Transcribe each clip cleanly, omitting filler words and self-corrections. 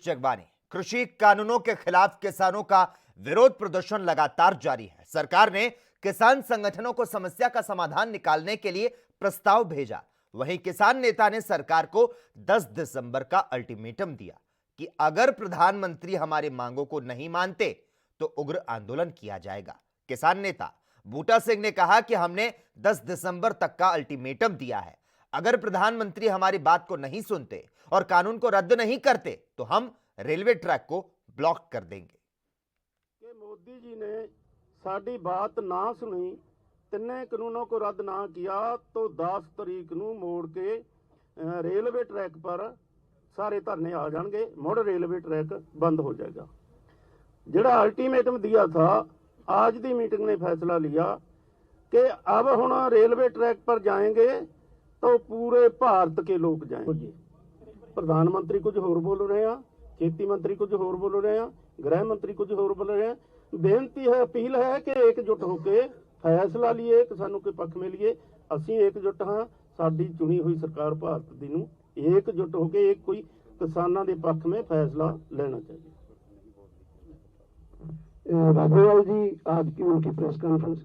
जगबानी। कृषि कानूनों के खिलाफ किसानों का विरोध प्रदर्शन लगातार जारी है। सरकार ने किसान संगठनों को समस्या का समाधान निकालने के लिए प्रस्ताव भेजा। वहीं किसान नेता ने सरकार को 10 दिसंबर का अल्टीमेटम दिया कि अगर प्रधानमंत्री हमारी मांगों को नहीं मानते तो उग्र आंदोलन किया जाएगा। किसान नेता बूटा सिंह ने कहा कि हमने 10 दिसंबर तक का अल्टीमेटम दिया है। अगर प्रधानमंत्री हमारी बात को नहीं सुनते और कानून को रद्द नहीं करते तो हम रेलवे ट्रैक को ब्लॉक कर देंगे। मोदी जी ने साडी बात ना सुनी, तिन्ने कानूनों को रद्द ना किया तो 10 तारीख नूं मोड़ के रेलवे ट्रैक पर सारे धरने आ जाएंगे, मुड़ रेलवे ट्रैक बंद हो जाएगा। जिहड़ा अल्टीमेटम दिया था, आज की मीटिंग ने फैसला लिया कि अब हुण रेलवे ट्रैक पर जाएंगे तो पूरे भारत के लोग जाएंगे। प्रधानमंत्री कुछ होर बोल रहे हैं, खेती मंत्री कुछ होर बोल रहे हैं, गृह मंत्री कुछ होर बोल रहे हैं। बेनती है, अपील है कि एकजुट होकर फैसला लिए, किसानों के पक्ष में लिए। असीं एकजुट हाँ, साडी चुनी हुई सरकार भारत दी नूं एकजुट होकर एक कोई किसानों के पक्ष में फैसला लेना चाहिए। राघवलाल जी आज की उनकी प्रेस कॉन्फ्रेंस।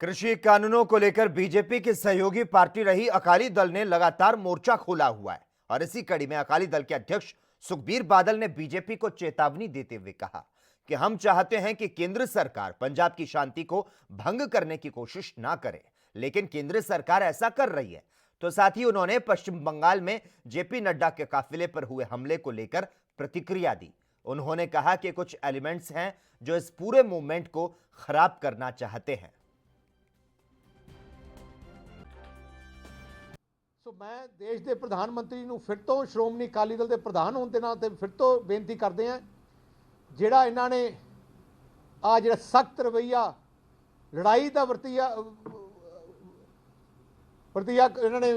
कृषि कानूनों को लेकर बीजेपी की सहयोगी पार्टी रही अकाली दल ने लगातार मोर्चा खोला हुआ है और इसी कड़ी में अकाली दल के अध्यक्ष सुखबीर बादल ने बीजेपी को चेतावनी देते हुए कहा कि हम चाहते हैं कि केंद्र सरकार पंजाब की शांति को भंग करने की कोशिश ना करे, लेकिन केंद्र सरकार ऐसा कर रही है। तो साथ ही उन्होंने पश्चिम बंगाल में जेपी नड्डा के काफिले पर हुए हमले को लेकर प्रतिक्रिया दी। उन्होंने कहा कि कुछ एलिमेंट्स हैं जो इस पूरे मूवमेंट को खराब करना चाहते हैं। मैं देश के प्रधानमंत्री ਨੂੰ फिर तो श्रोमणी अकाली दल के प्रधान होने के नाते फिर तो बेनती करते हैं, ਜਿਹੜਾ ਇਹਨਾਂ ਨੇ ਆ ਜਿਹੜਾ सख्त रवैया लड़ाई का ਵਰਤੀਆ ਇਹਨਾਂ ਨੇ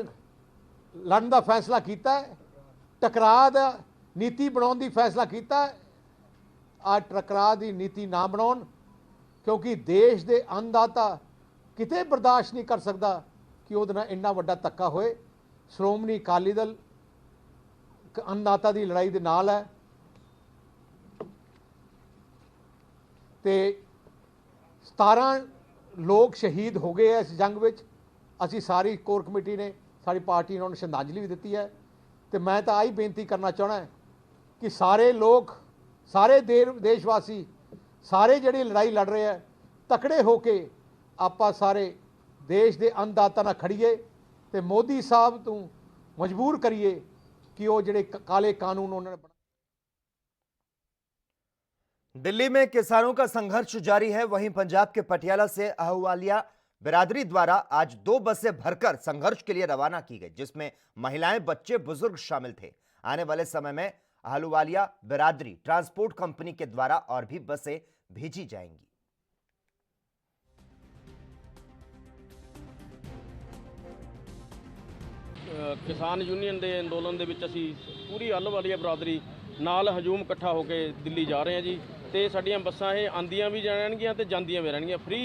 ਲੜਨ ਦਾ फैसला किया है, टकराਅ ਦਾ नीति बनाने की फैसला किया है। आ टकराਅ की नीति ना बनाउण, क्योंकि देश के अन्नदाता किते बर्दाश्त नहीं कर सकता कि ਉਹਦੇ ਨਾਲ ਇੰਨਾ ਵੱਡਾ ਧੱਕਾ ਹੋਏ। श्रोमणी अकाली दल अन्नदाता की लड़ाई के नाल है ते 17 लोग शहीद हो गए इस जंग में। असी सारी कोर कमेटी ने, सारी पार्टी ने उन्होंने श्रद्धांजलि भी दी है। तो मैं तो आई बेनती करना चाहना है कि सारे लोग, सारे देशवासी, सारे जिहड़े लड़ाई लड़ रहे हैं, तकड़े होके आपां सारे देश के अन्नदाता नाल खड़ीए ते मोदी साहब तू मजबूर करिए कि वो जिहड़े काले कानून उन्होंने। दिल्ली में किसानों का संघर्ष जारी है। वहीं पंजाब के पटियाला से अहलुवालिया बिरादरी द्वारा आज 2 बसें भरकर संघर्ष के लिए रवाना की गई, जिसमें महिलाएं, बच्चे, बुजुर्ग शामिल थे। आने वाले समय में अहलुवालिया बिरादरी ट्रांसपोर्ट कंपनी के द्वारा और भी बसें भेजी जाएंगी। किसान यूनियन के अंदोलन के असी पूरी अहलुवालिया बरादरी नाल हजूम इकट्ठा होकर दिल्ली जा रहे हैं जी। तो साड़ियाँ बसां ये आंदियां भी जाणगियां ते जांदियां भी रहणगियां, फ्री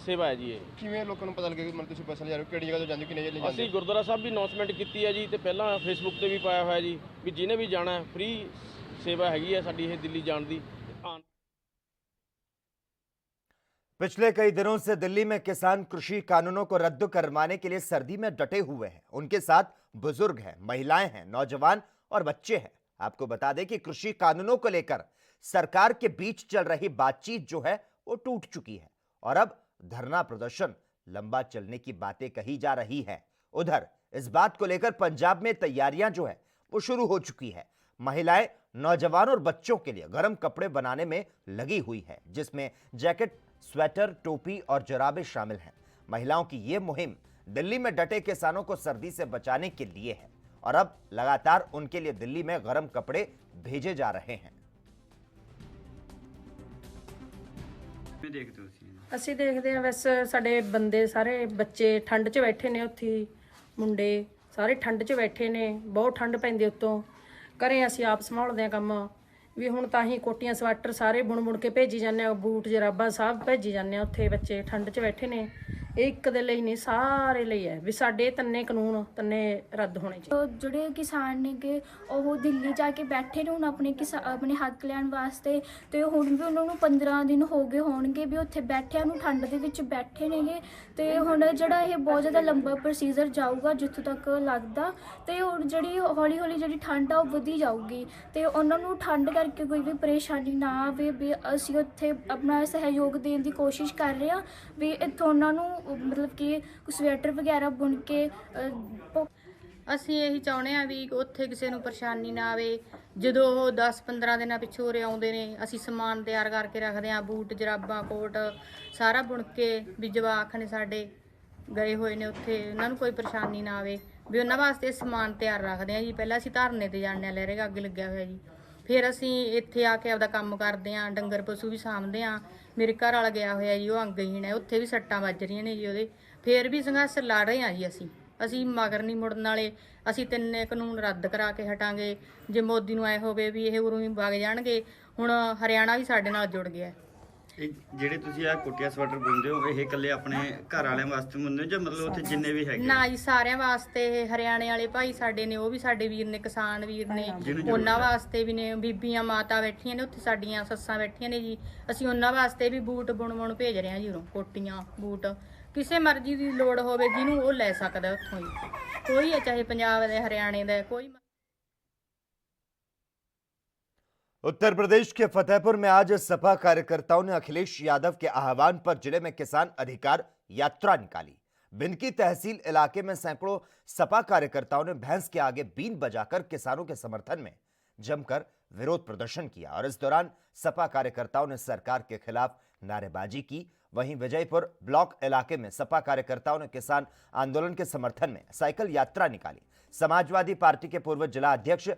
सेवा है जी। ये किवें लोकां नूं पता लगे कि तुसीं बस जा रहे हो, किहड़ी जगह तो जांदी कि नहीं जांदी? असीं गुरुद्वारा साहब भी अनाउंसमेंट की है जी, तो पहला फेसबुक पर भी पाया हुआ जी भी जिन्हें भी जाना है फ्री सेवा हैगी है साडी ये दिल्ली जाण दी। पिछले कई दिनों से दिल्ली में किसान कृषि कानूनों को रद्द करवाने के लिए सर्दी में डटे हुए हैं। उनके साथ बुजुर्ग हैं, महिलाएं हैं, नौजवान और बच्चे हैं। आपको बता दें कि कृषि कानूनों को लेकर सरकार के बीच चल रही बातचीत जो है वो टूट चुकी है और अब धरना प्रदर्शन लंबा चलने की बातें कही जा रही है। उधर इस बात को लेकर पंजाब में तैयारियां जो है वो शुरू हो चुकी है। महिलाएं, नौजवान और बच्चों के लिए गर्म कपड़े बनाने में लगी हुई है, जिसमें जैकेट, स्वेटर, टोपी और जुराबें शामिल हैं। महिलाओं की यह मुहिम दिल्ली में डटे किसानों को सर्दी से बचाने के लिए है और अब लगातार उनके लिए दिल्ली में गर्म कपड़े भेजे जा रहे हैं। ਅਸੀਂ ਦੇਖਦੇ ਹਾਂ ਬਸ ਸਾਡੇ ਬੰਦੇ ਸਾਰੇ ਬੱਚੇ ਠੰਡ 'ਚ ਬੈਠੇ ਨੇ, ਉੱਥੇ ਮੁੰਡੇ ਸਾਰੇ ਠੰਡ 'ਚ ਬੈਠੇ ਨੇ, ਬਹੁਤ ਠੰਡ ਪੈਂਦੀ ਉੱਤੋਂ। ਘਰੇ ਅਸੀਂ ਆਪ ਸੰਭਾਲਦੇ ਹਾਂ ਕੰਮ ਵੀ। ਹੁਣ ਤਾਂ ਹੀ ਕੋਟੀਆਂ ਸਵੈਟਰ ਸਾਰੇ ਬੁਣ ਕੇ ਭੇਜੀ ਜਾਂਦੇ ਹਾਂ, ਬੂਟ ਜਰਾਬਾਂ ਸਭ ਭੇਜੀ ਜਾਂਦੇ ਹਾਂ। ਉੱਥੇ ਬੱਚੇ ਠੰਡ 'ਚ ਬੈਠੇ ਨੇ ਇਹ ਇੱਕ ਦੇ ਲਈ ਨਹੀਂ, ਸਾਰੇ ਲਈ ਹੈ ਵੀ ਸਾਡੇ ਤਿੰਨੇ ਕਾਨੂੰਨ ਤਿੰਨੇ ਰੱਦ ਹੋਣੇ ਚਾਹੀਦੇ। तो ਜਿਹੜੇ ਕਿਸਾਨ ਨੇਗੇ ਉਹ ਦਿੱਲੀ ਜਾ ਕੇ ਬੈਠੇ ਨੇ ਹੁਣ ਆਪਣੇ ਹੱਕ ਲੈਣ ਵਾਸਤੇ, ਤੇ ਹੁਣ ਵੀ ਉਹਨਾਂ ਨੂੰ 15 ਦਿਨ ਹੋ ਗਏ ਹੋਣਗੇ ਵੀ ਉੱਥੇ ਬੈਠਿਆਂ ਨੂੰ, ਠੰਡ ਦੇ ਵਿੱਚ ਬੈਠੇ ਨੇਗੇ। ਤੇ ਹੁਣ ਜਿਹੜਾ ਇਹ ਬਹੁਤ ਜ਼ਿਆਦਾ ਲੰਬਾ ਪ੍ਰੋਸੀਜਰ ਜਾਊਗਾ ਜਿੱਥੋਂ ਤੱਕ ਲੱਗਦਾ, ਤੇ ਹੁਣ ਜਿਹੜੀ ਹੌਲੀ ਹੌਲੀ ਜਿਹੜੀ ਠੰਡ ਆ ਉਹ ਵਧੀ ਜਾਊਗੀ, ਤੇ ਉਹਨਾਂ ਨੂੰ ਠੰਡ ਕਰਕੇ ਕੋਈ ਵੀ ਪਰੇਸ਼ਾਨੀ ਨਾ ਆਵੇ। ਵੀ ਅਸੀਂ ਉੱਥੇ ਆਪਣਾ ਸਹਿਯੋਗ ਦੇਣ ਦੀ ਕੋਸ਼ਿਸ਼ ਕਰ ਰਹੇ ਹਾਂ ਵੀ ਇੱਥੋਂ ਉਹਨਾਂ ਨੂੰ ਮਤਲਬ ਕਿ ਸਵੈਟਰ ਵਗੈਰਾ ਬੁਣ ਕੇ ਅਸੀਂ ਇਹੀ ਚਾਹੁੰਦੇ ਆ ਵੀ ਉੱਥੇ ਕਿਸੇ ਨੂੰ ਪਰੇਸ਼ਾਨੀ ਨਾ ਆਵੇ। ਜਦੋਂ ਉਹ 10-15 ਦਿਨਾਂ ਪਿੱਛੋਂ ਉਰੇ ਆਉਂਦੇ ਨੇ, ਅਸੀਂ ਸਮਾਨ ਤਿਆਰ ਕਰਕੇ ਰੱਖਦੇ ਆ, ਬੂਟ ਜਰਾਬਾਂ ਕੋਟ ਸਾਰਾ ਬੁਣ ਕੇ, ਵੀ ਜਵਾਕ ਨੇ ਸਾਡੇ ਗਏ ਹੋਏ ਨੇ ਉੱਥੇ, ਉਹਨਾਂ ਨੂੰ ਕੋਈ ਪਰੇਸ਼ਾਨੀ ਨਾ ਆਵੇ, ਵੀ ਉਹਨਾਂ ਵਾਸਤੇ ਸਮਾਨ ਤਿਆਰ ਰੱਖਦੇ ਆ ਜੀ। ਪਹਿਲਾਂ ਅਸੀਂ ਧਰਨੇ ਤੇ ਜਾਂਦੇ ਆ, ਲਹਿਰੇ ਅੱਗ ਲੱਗਿਆ ਹੋਇਆ ਜੀ, ਫਿਰ ਅਸੀਂ ਇੱਥੇ ਆ ਕੇ ਆਪਦਾ ਕੰਮ ਕਰਦੇ ਆ, ਡੰਗਰ ਪਸ਼ੂ ਵੀ ਸਾਂਭਦੇ ਆ। ਮੇਰੇ ਘਰ ਵਾਲਾ ਗਿਆ ਹੋਇਆ ਜੀ, ਉਹ ਅੰਗਹੀਣ ਹੈ, ਉੱਥੇ ਵੀ ਸੱਟਾਂ ਵੱਜ ਰਹੀਆਂ ਨੇ ਜੀ ਉਹਦੇ। ਫਿਰ ਵੀ ਸੰਘਰਸ਼ ਲੜ ਰਹੇ ਆ ਜੀ ਅਸੀਂ ਮਗਰ ਨਹੀਂ ਮੁੜਨ ਵਾਲੇ। ਅਸੀਂ ਤਿੰਨੇ ਕਾਨੂੰਨ ਰੱਦ ਕਰਾ ਕੇ ਹਟਾਂਗੇ। ਜੇ ਮੋਦੀ ਨੂੰ ਐ ਹੋਵੇ ਵੀ ਇਹ ਉਰੋਂ ਹੀ ਵਗ ਜਾਣਗੇ, ਹੁਣ ਹਰਿਆਣਾ ਵੀ ਸਾਡੇ ਨਾਲ ਜੁੜ ਗਿਆ। ਇਹ ਜਿਹੜੇ ਤੁਸੀਂ ਆ ਕੁੱਟਿਆ ਸਵੈਟਰ ਬੁਣਦੇ ਹੋ, ਇਹ ਇਕੱਲੇ ਆਪਣੇ ਘਰ ਵਾਲਿਆਂ ਵਾਸਤੇ ਬੁਣਦੇ ਹੋ ਜਾਂ ਮਤਲਬ ਉੱਥੇ ਜਿੰਨੇ ਵੀ ਹੈਗੇ? ਨਾ ਜੀ, ਸਾਰਿਆਂ ਵਾਸਤੇ। ਇਹ ਹਰਿਆਣੇ ਵਾਲੇ ਭਾਈ ਸਾਡੇ ਨੇ, ਉਹ ਵੀ ਸਾਡੇ ਵੀਰ ਨੇ, ਕਿਸਾਨ ਵੀਰ ਨੇ, ਉਹਨਾਂ ਵਾਸਤੇ ਵੀ ਨੇ। ਬੀਬੀਆਂ ਮਾਤਾ ਬੈਠੀਆਂ ਨੇ ਉੱਥੇ, ਸਾਡੀਆਂ ਸੱਸਾਂ ਬੈਠੀਆਂ ਨੇ ਜੀ। ਅਸੀਂ ਉਹਨਾਂ ਵਾਸਤੇ ਵੀ ਬੂਟ ਬੁਣ ਭੇਜ ਰਹੇ ਹਾਂ ਜੀ ਉਰੋਂ, ਕੋਟੀਆਂ ਬੂਟ, ਕਿਸੇ ਮਰਜ਼ੀ ਦੀ ਲੋੜ ਹੋਵੇ ਜਿਹਨੂੰ ਉਹ ਲੈ ਸਕਦਾ ਉੱਥੋਂ ਹੀ, ਕੋਈ ਹੈ, ਚਾਹੇ ਪੰਜਾਬ ਦਾ, हरियाणा ਦਾ, कोई। उत्तर प्रदेश के फतेहपुर में आज सपा कार्यकर्ताओं ने अखिलेश यादव के आह्वान पर जिले में किसान अधिकार यात्रा निकाली। बिनकी तहसील इलाके में सैकड़ों सपा कार्यकर्ताओं ने भैंस के आगे बीन बजाकर किसानों के समर्थन में जमकर विरोध प्रदर्शन किया और इस दौरान सपा कार्यकर्ताओं ने सरकार के खिलाफ नारेबाजी की। वहीं विजयपुर ब्लॉक इलाके में सपा कार्यकर्ताओं ने किसान आंदोलन के समर्थन में साइकिल यात्रा निकाली। समाजवादी पार्टी के पूर्व जिला अध्यक्ष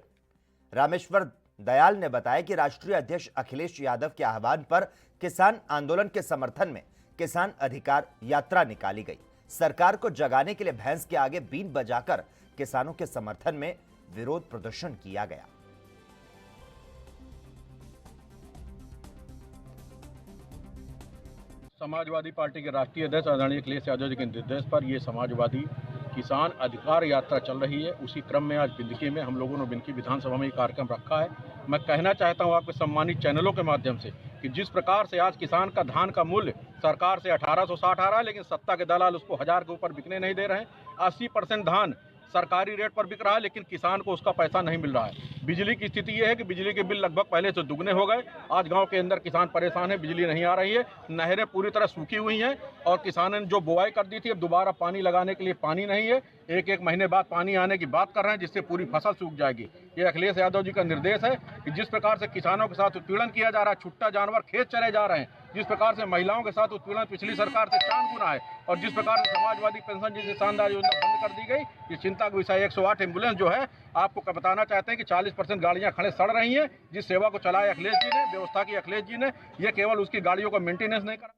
रामेश्वर दयाल ने बताया कि राष्ट्रीय अध्यक्ष अखिलेश यादव के आह्वान पर किसान आंदोलन के समर्थन में किसान अधिकार यात्रा निकाली गई। सरकार को जगाने के लिए भैंस के आगे बीन बजाकर किसानों के समर्थन में विरोध प्रदर्शन किया गया। समाजवादी पार्टी के राष्ट्रीय अध्यक्ष आदरणीय अखिलेश यादव जी के निर्देश पर ये समाजवादी किसान अधिकार यात्रा चल रही है। उसी क्रम में आज बिंदकी में हम लोगों ने बिंदकी विधानसभा में ये कार्यक्रम रखा है। मैं कहना चाहता हूँ आपके सम्मानित चैनलों के माध्यम से कि जिस प्रकार से आज किसान का धान का मूल्य सरकार से 1860 आ रहा है, लेकिन सत्ता के दलाल उसको 1000 के ऊपर बिकने नहीं दे रहे हैं। 80% धान सरकारी रेट पर बिक रहा है, लेकिन किसान को उसका पैसा नहीं मिल रहा है। बिजली की स्थिति यह है कि बिजली के बिल लगभग पहले से दुगने हो गए। आज गांव के अंदर किसान परेशान है, बिजली नहीं आ रही है, नहरें पूरी तरह सूखी हुई हैं और किसानों ने जो बुआई कर दी थी अब दोबारा पानी लगाने के लिए पानी नहीं है। एक महीने बाद पानी आने की बात कर रहे हैं, जिससे पूरी फसल सूख जाएगी। ये अखिलेश यादव जी का निर्देश है कि जिस प्रकार से किसानों के साथ उत्पीड़न किया जा रहा है, छुट्टा जानवर खेत चले जा रहे हैं, जिस प्रकार से महिलाओं के साथ उत्पीड़न पिछली सरकार से 4 गुना है, और जिस प्रकार से समाजवादी पेंशन जैसी शानदार योजना बंद कर दी गई, ये चिंता का विषय। 108 एम्बुलेंस जो है, आपको बताना चाहते हैं कि 40% गाड़ियां खड़े सड़ रही हैं। जिस सेवा को चलाया अखिलेश जी ने, व्यवस्था की अखिलेश जी ने, ये केवल उसकी गाड़ियों का मेंटेनेंस नहीं करा।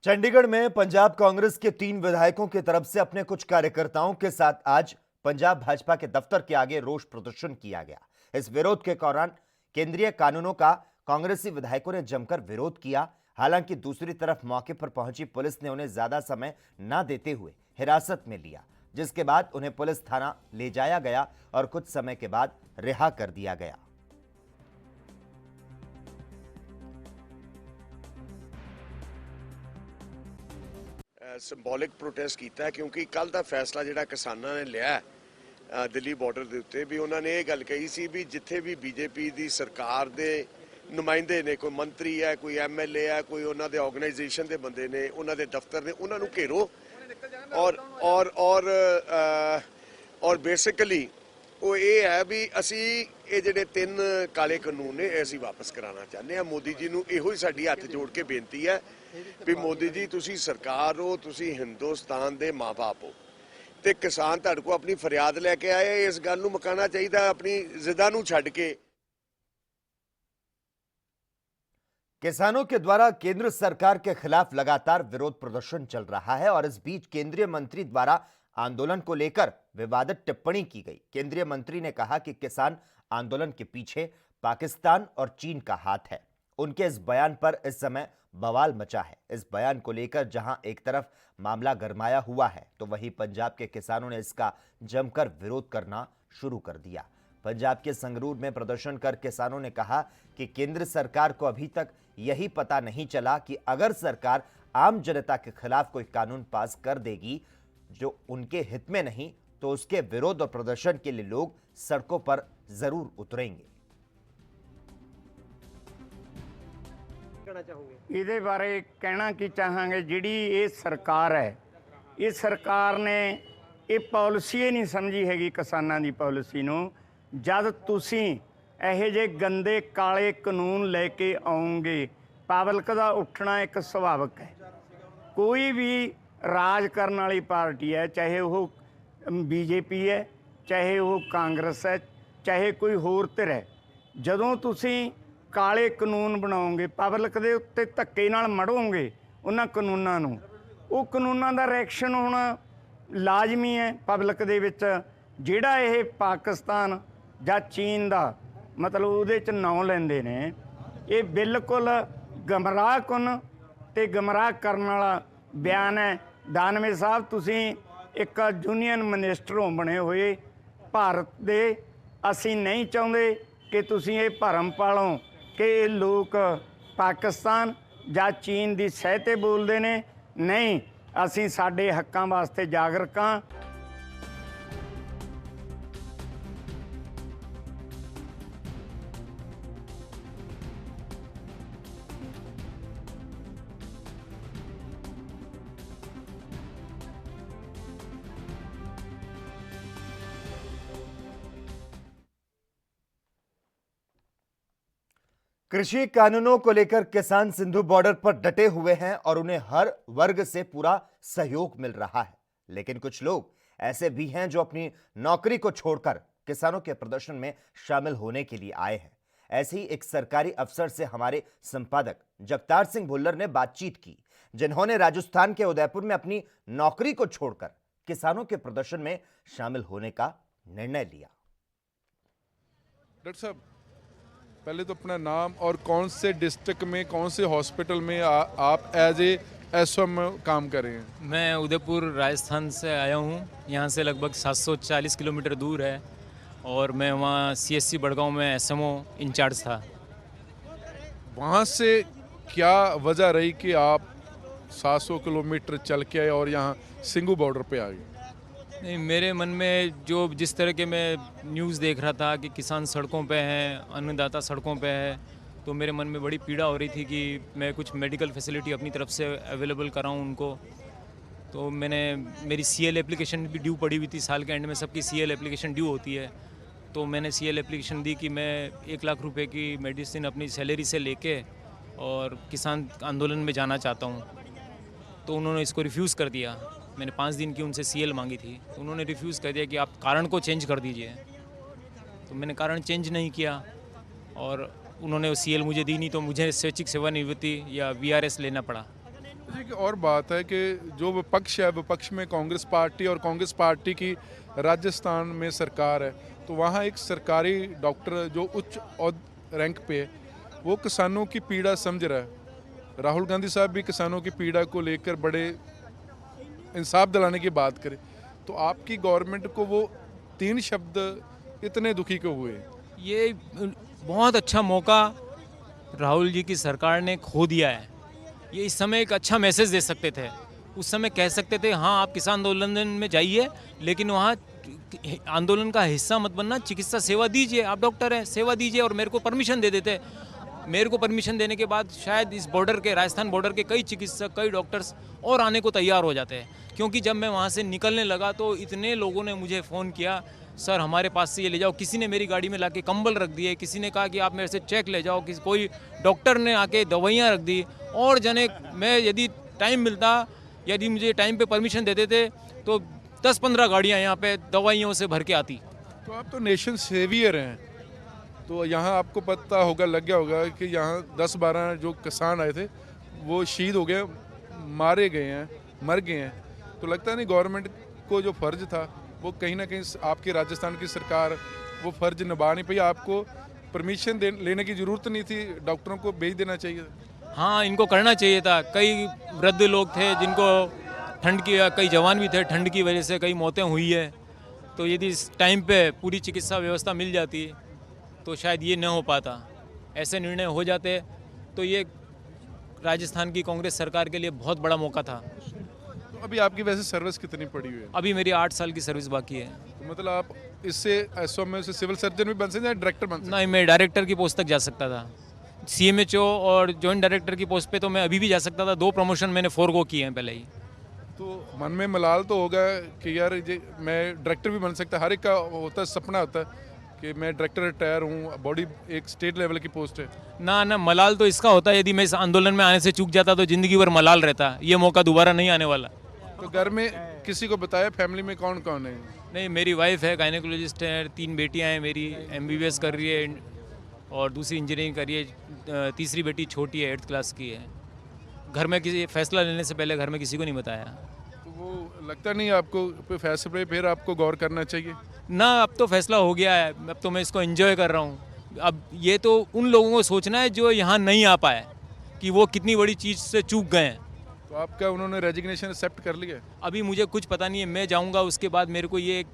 चंडीगढ़ में पंजाब कांग्रेस के 3 विधायकों की तरफ से अपने कुछ कार्यकर्ताओं के साथ आज पंजाब भाजपा के दफ्तर के आगे रोष प्रदर्शन किया गया। इस विरोध के दौरान केंद्रीय कानूनों का कांग्रेसी विधायकों ने जमकर विरोध किया। हालांकि दूसरी तरफ मौके पर पहुंची पुलिस ने उन्हें ज्यादा समय न देते हुए हिरासत में लिया, जिसके बाद उन्हें पुलिस थाना ले जाया गया और कुछ समय के बाद रिहा कर दिया गया। ਸਿੰਬੋਲਿਕ ਪ੍ਰੋਟੈਸਟ ਕੀਤਾ ਕਿਉਂਕਿ ਕੱਲ ਦਾ ਫੈਸਲਾ ਜਿਹੜਾ ਕਿਸਾਨਾਂ ਨੇ ਲਿਆ ਦਿੱਲੀ ਬਾਰਡਰ ਦੇ ਉੱਤੇ ਵੀ ਉਹਨਾਂ ਨੇ ਇਹ ਗੱਲ ਕਹੀ ਸੀ ਵੀ ਜਿੱਥੇ ਵੀ ਬੀਜੇਪੀ ਦੀ ਸਰਕਾਰ ਦੇ ਨੁਮਾਇੰਦੇ ਨੇ, ਕੋਈ ਮੰਤਰੀ ਹੈ, ਕੋਈ ਐਮਐਲਏ ਹੈ, ਕੋਈ ਉਹਨਾਂ ਦੇ ਆਰਗੇਨਾਈਜੇਸ਼ਨ ਦੇ ਬੰਦੇ ਨੇ, ਉਹਨਾਂ ਦੇ ਦਫ਼ਤਰ ਨੇ, ਉਹਨਾਂ ਨੂੰ ਘੇਰੋ ਔਰ ਬੇਸਿਕਲੀ ਉਹ ਇਹ ਹੈ ਵੀ ਅਸੀਂ ਇਹ ਜਿਹੜੇ 3 ਕਾਲੇ ਕਾਨੂੰਨ ਨੇ ਇਹ ਅਸੀਂ ਵਾਪਸ ਕਰਾਉਣਾ ਚਾਹੁੰਦੇ ਹਾਂ। ਮੋਦੀ ਜੀ ਨੂੰ ਇਹੋ ਹੀ ਸਾਡੀ ਹੱਥ ਜੋੜ ਕੇ ਬੇਨਤੀ ਹੈ ਵੀ ਮੋਦੀ ਜੀ ਤੁਸੀਂ ਸਰਕਾਰ ਹੋ, ਤੁਸੀਂ ਹਿੰਦੁਸਤਾਨ ਦੇ ਮਾਂ-ਬਾਪ ਹੋ ਤੇ ਕਿਸਾਨ ਤੁਹਾਡੇ ਕੋਲ ਆਪਣੀ ਫਰਿਆਦ ਲੈ ਕੇ ਆਏ। ਇਸ ਗੱਲ ਨੂੰ ਮੁਕਾਉਣਾ ਚਾਹੀਦਾ, ਆਪਣੀ ਜ਼ਿੱਦਾਂ ਨੂੰ ਛੱਡ ਕੇ। किसानों के द्वारा केंद्र सरकार के खिलाफ लगातार विरोध प्रदर्शन चल रहा है और इस बीच केंद्रीय मंत्री द्वारा आंदोलन को लेकर विवादित टिप्पणी की गई। केंद्रीय मंत्री ने कहा कि किसान आंदोलन के पीछे पाकिस्तान और चीन का हाथ है। उनके इस बयान पर इस समय बवाल मचा है। इस बयान को लेकर जहां एक तरफ मामला गरमाया हुआ है, तो वहीं पंजाब के किसानों ने इसका जमकर विरोध करना शुरू कर दिया। पंजाब के संगरूर में प्रदर्शन कर किसानों ने कहा कि केंद्र सरकार को अभी तक यही पता नहीं चला कि अगर सरकार आम जनता के खिलाफ कोई कानून पास कर देगी जो उनके हित में नहीं, तो उसके विरोध और प्रदर्शन के लिए लोग सड़कों पर जरूर उतरेंगे। ਇਹਦੇ ਬਾਰੇ ਕਹਿਣਾ ਕੀ ਚਾਹਾਂਗੇ, ਜਿਹੜੀ ਇਹ ਸਰਕਾਰ ਹੈ, ਇਹ ਸਰਕਾਰ ਨੇ ਇਹ ਪਾਲਿਸੀ ਹੀ ਨਹੀਂ ਸਮਝੀ ਹੈਗੀ ਕਿਸਾਨਾਂ ਦੀ ਪਾਲਿਸੀ ਨੂੰ। ਜਦ ਤੁਸੀਂ ਇਹੋ ਜਿਹੇ ਗੰਦੇ ਕਾਲੇ ਕਾਨੂੰਨ ਲੈ ਕੇ ਆਓਗੇ, ਪਬਲਿਕ ਦਾ ਉੱਠਣਾ ਇੱਕ ਸੁਭਾਵਿਕ ਹੈ। ਕੋਈ ਵੀ ਰਾਜ ਕਰਨ ਵਾਲੀ ਪਾਰਟੀ ਹੈ, ਚਾਹੇ ਉਹ ਬੀਜੇਪੀ ਹੈ, ਚਾਹੇ ਉਹ ਕਾਂਗਰਸ ਹੈ, ਚਾਹੇ ਕੋਈ ਹੋਰ ਧਿਰ ਹੈ, ਜਦੋਂ ਤੁਸੀਂ ਕਾਲੇ ਕਾਨੂੰਨ ਬਣਾਓਗੇ, ਪਬਲਿਕ ਦੇ ਉੱਤੇ ਧੱਕੇ ਨਾਲ ਮੜੋਗੇ ਉਹਨਾਂ ਕਾਨੂੰਨਾਂ ਨੂੰ, ਉਹ ਕਾਨੂੰਨਾਂ ਦਾ ਰਿਐਕਸ਼ਨ ਹੋਣਾ ਲਾਜ਼ਮੀ ਹੈ ਪਬਲਿਕ ਦੇ ਵਿੱਚ। ਜਿਹੜਾ ਇਹ ਪਾਕਿਸਤਾਨ ਜਾਂ ਚੀਨ ਦਾ ਮਤਲਬ ਉਹਦੇ 'ਚ ਨਾਂ ਲੈਂਦੇ ਨੇ, ਇਹ ਬਿਲਕੁਲ ਗਮਰਾਹਕੁਨ ਤੇ ਗਮਰਾਹ ਕਰਨ ਵਾਲਾ ਬਿਆਨ ਹੈ। ਦਾਨਵੇ ਸਾਹਿਬ, ਤੁਸੀਂ ਇੱਕ ਯੂਨੀਅਨ ਮਿਨਿਸਟਰੋਂ ਬਣੇ ਹੋਏ ਭਾਰਤ ਦੇ, ਅਸੀਂ ਨਹੀਂ ਚਾਹੁੰਦੇ ਕਿ ਤੁਸੀਂ ਇਹ ਭਰਮ ਪਾਲੋ ਕਿ ਇਹ ਲੋਕ ਪਾਕਿਸਤਾਨ ਜਾਂ ਚੀਨ ਦੀ ਸਹਿ 'ਤੇ ਬੋਲਦੇ ਨੇ। ਨਹੀਂ, ਅਸੀਂ ਸਾਡੇ ਹੱਕਾਂ ਵਾਸਤੇ ਜਾਗਰੂਕ ਹਾਂ। कृषि कानूनों को लेकर किसान सिंधु बॉर्डर पर डटे हुए हैं और उन्हें हर वर्ग से पूरा सहयोग मिल रहा है। लेकिन कुछ लोग ऐसे भी हैं जो अपनी नौकरी को छोड़कर किसानों के प्रदर्शन में शामिल होने के लिए आए हैं। ऐसे ही एक सरकारी अफसर से हमारे संपादक जगतार सिंह भुल्लर ने बातचीत की, जिन्होंने राजस्थान के उदयपुर में अपनी नौकरी को छोड़कर किसानों के प्रदर्शन में शामिल होने का निर्णय लिया। डॉक्टर साहब, पहले तो अपना नाम और कौन से डिस्ट्रिक्ट में, कौन से हॉस्पिटल में आप एज ए एसओएम काम कर रहे हैं? मैं उदयपुर राजस्थान से आया हूँ। यहाँ से लगभग 740 किलोमीटर दूर है और मैं वहाँ सीएससी बड़गांव में एसएमओ इंचार्ज था। वहाँ से क्या वजह रही कि आप 700 किलोमीटर चल के आए और यहाँ सिंघू बॉर्डर पे आ गए? नहीं, मेरे मन में जो जिस तरह के मैं न्यूज़ देख रहा था कि किसान सड़कों पे हैं, अन्नदाता सड़कों पे है, तो मेरे मन में बड़ी पीड़ा हो रही थी कि मैं कुछ मेडिकल फैसिलिटी अपनी तरफ से अवेलेबल कराऊं उनको। तो मेरी सीएल एप्लीकेशन भी ड्यू पड़ी हुई थी। साल के एंड में सबकी सीएल एप्लीकेशन ड्यू होती है, तो मैंने सीएल एप्लीकेशन दी कि मैं 1 लाख रुपए की मेडिसिन अपनी सैलरी से लेके और किसान आंदोलन में जाना चाहता हूँ। तो उन्होंने इसको रिफ्यूज़ कर दिया। मैंने 5 दिन की उनसे सीएल मांगी थी, तो उन्होंने रिफ्यूज़ कर दिया कि आप कारण को चेंज कर दीजिए। तो मैंने कारण चेंज नहीं किया और उन्होंने सीएल मुझे दी नहीं, तो मुझे स्वैच्छिक सेवानिवृत्ति या वीआरएस लेना पड़ा। एक और बात है कि जो विपक्ष है, विपक्ष में कांग्रेस पार्टी और कांग्रेस पार्टी की राजस्थान में सरकार है, तो वहाँ एक सरकारी डॉक्टर जो उच्च रैंक पे है, वो किसानों की पीड़ा समझ रहा है। राहुल गांधी साहब भी किसानों की पीड़ा को लेकर बड़े इंसाफ दिलाने की बात करें, तो आपकी गवर्नमेंट को वो 3 शब्द इतने दुखी क्यों हुए? ये बहुत अच्छा मौका राहुल जी की सरकार ने खो दिया है। ये इस समय एक अच्छा मैसेज दे सकते थे। उस समय कह सकते थे हाँ आप किसान आंदोलन में जाइए, लेकिन वहाँ आंदोलन का हिस्सा मत बनना, चिकित्सा सेवा दीजिए, आप डॉक्टर हैं, सेवा दीजिए। और मेरे को परमिशन दे देते। मेरे को परमिशन देने के बाद शायद इस बॉर्डर के, राजस्थान बॉर्डर के कई चिकित्सक, कई डॉक्टर्स और आने को तैयार हो जाते हैं। क्योंकि जब मैं वहाँ से निकलने लगा तो इतने लोगों ने मुझे फ़ोन किया, सर हमारे पास से ये ले जाओ। किसी ने मेरी गाड़ी में लाके कंबल रख दिए, किसी ने कहा कि आप मेरे से चेक ले जाओ, कोई डॉक्टर ने आके दवाइयाँ रख दी। और जने मैं यदि टाइम मिलता, यदि मुझे टाइम पे परमिशन देते थे, तो 10-15 गाड़ियाँ यहाँ पे दवाइयों से भर के आती। तो आप तो नेशन सेवियर हैं, तो यहाँ आपको पता होगा, लग गया होगा कि यहाँ 10-12 जो किसान आए थे वो शहीद हो गए, मारे गए हैं, मर गए हैं। तो लगता नहीं गवर्नमेंट को जो फ़र्ज़ था वो कहीं ना कहीं आपकी राजस्थान की सरकार वो फ़र्ज़ निभा नहीं पाई? आपको परमिशन लेने की ज़रूरत नहीं थी, डॉक्टरों को भेज देना चाहिए। हाँ, इनको करना चाहिए था। कई वृद्ध लोग थे जिनको ठंड की, कई जवान भी थे, ठंड की वजह से कई मौतें हुई है। तो यदि इस टाइम पे पूरी चिकित्सा व्यवस्था मिल जाती तो शायद ये न हो पाता। ऐसे निर्णय हो जाते तो ये राजस्थान की कांग्रेस सरकार के लिए बहुत बड़ा मौका था। तो अभी आपकी वैसे सर्विस कितनी पड़ी हुई है? अभी मेरी 8 साल की सर्विस बाकी है। तो मतलब आप इससे एसओ में से सिविल सर्जन भी बन सकते हैं, डायरेक्टर बन सकते नहीं, मैं डायरेक्टर की पोस्ट तक जा सकता था। CMHO और जॉइंट डायरेक्टर की पोस्ट पे तो मैं अभी भी जा सकता था। 2 प्रमोशन मैंने फोरगो किए हैं पहले ही। तो मन में मलाल तो होगा कि यार ये मैं डायरेक्टर भी बन सकता, हर एक का होता है, सपना होता है कि मैं डायरेक्टर रिटायर हूँ, बॉडी एक स्टेट लेवल की पोस्ट है। ना, मलाल तो इसका होता है यदि मैं इस आंदोलन में आने से चूक जाता तो ज़िंदगी भर मलाल रहता। ये मौका दोबारा नहीं आने वाला। तो घर में किसी को बताया, फैमिली में कौन कौन है? नहीं, मेरी वाइफ है, गायनेकोलॉजिस्ट है, 3 बेटियां हैं मेरी, MBBS कर रही है और दूसरी इंजीनियरिंग कर रही है, तीसरी बेटी छोटी है, 8th क्लास की है। घर में किसी फैसला लेने से पहले घर में किसी को नहीं बताया। तो वो लगता नहीं आपको फैसले पे फिर आपको गौर करना चाहिए? ना, अब तो फैसला हो गया है, अब तो मैं इसको एंजॉय कर रहा हूँ। अब ये तो उन लोगों को सोचना है जो यहाँ नहीं आ पाए कि वो कितनी बड़ी चीज़ से चूक गए हैं। तो आपका उन्होंने रेजिग्नेशन एक्सेप्ट कर लिया? अभी मुझे कुछ पता नहीं है, मैं जाऊँगा उसके बाद मेरे को ये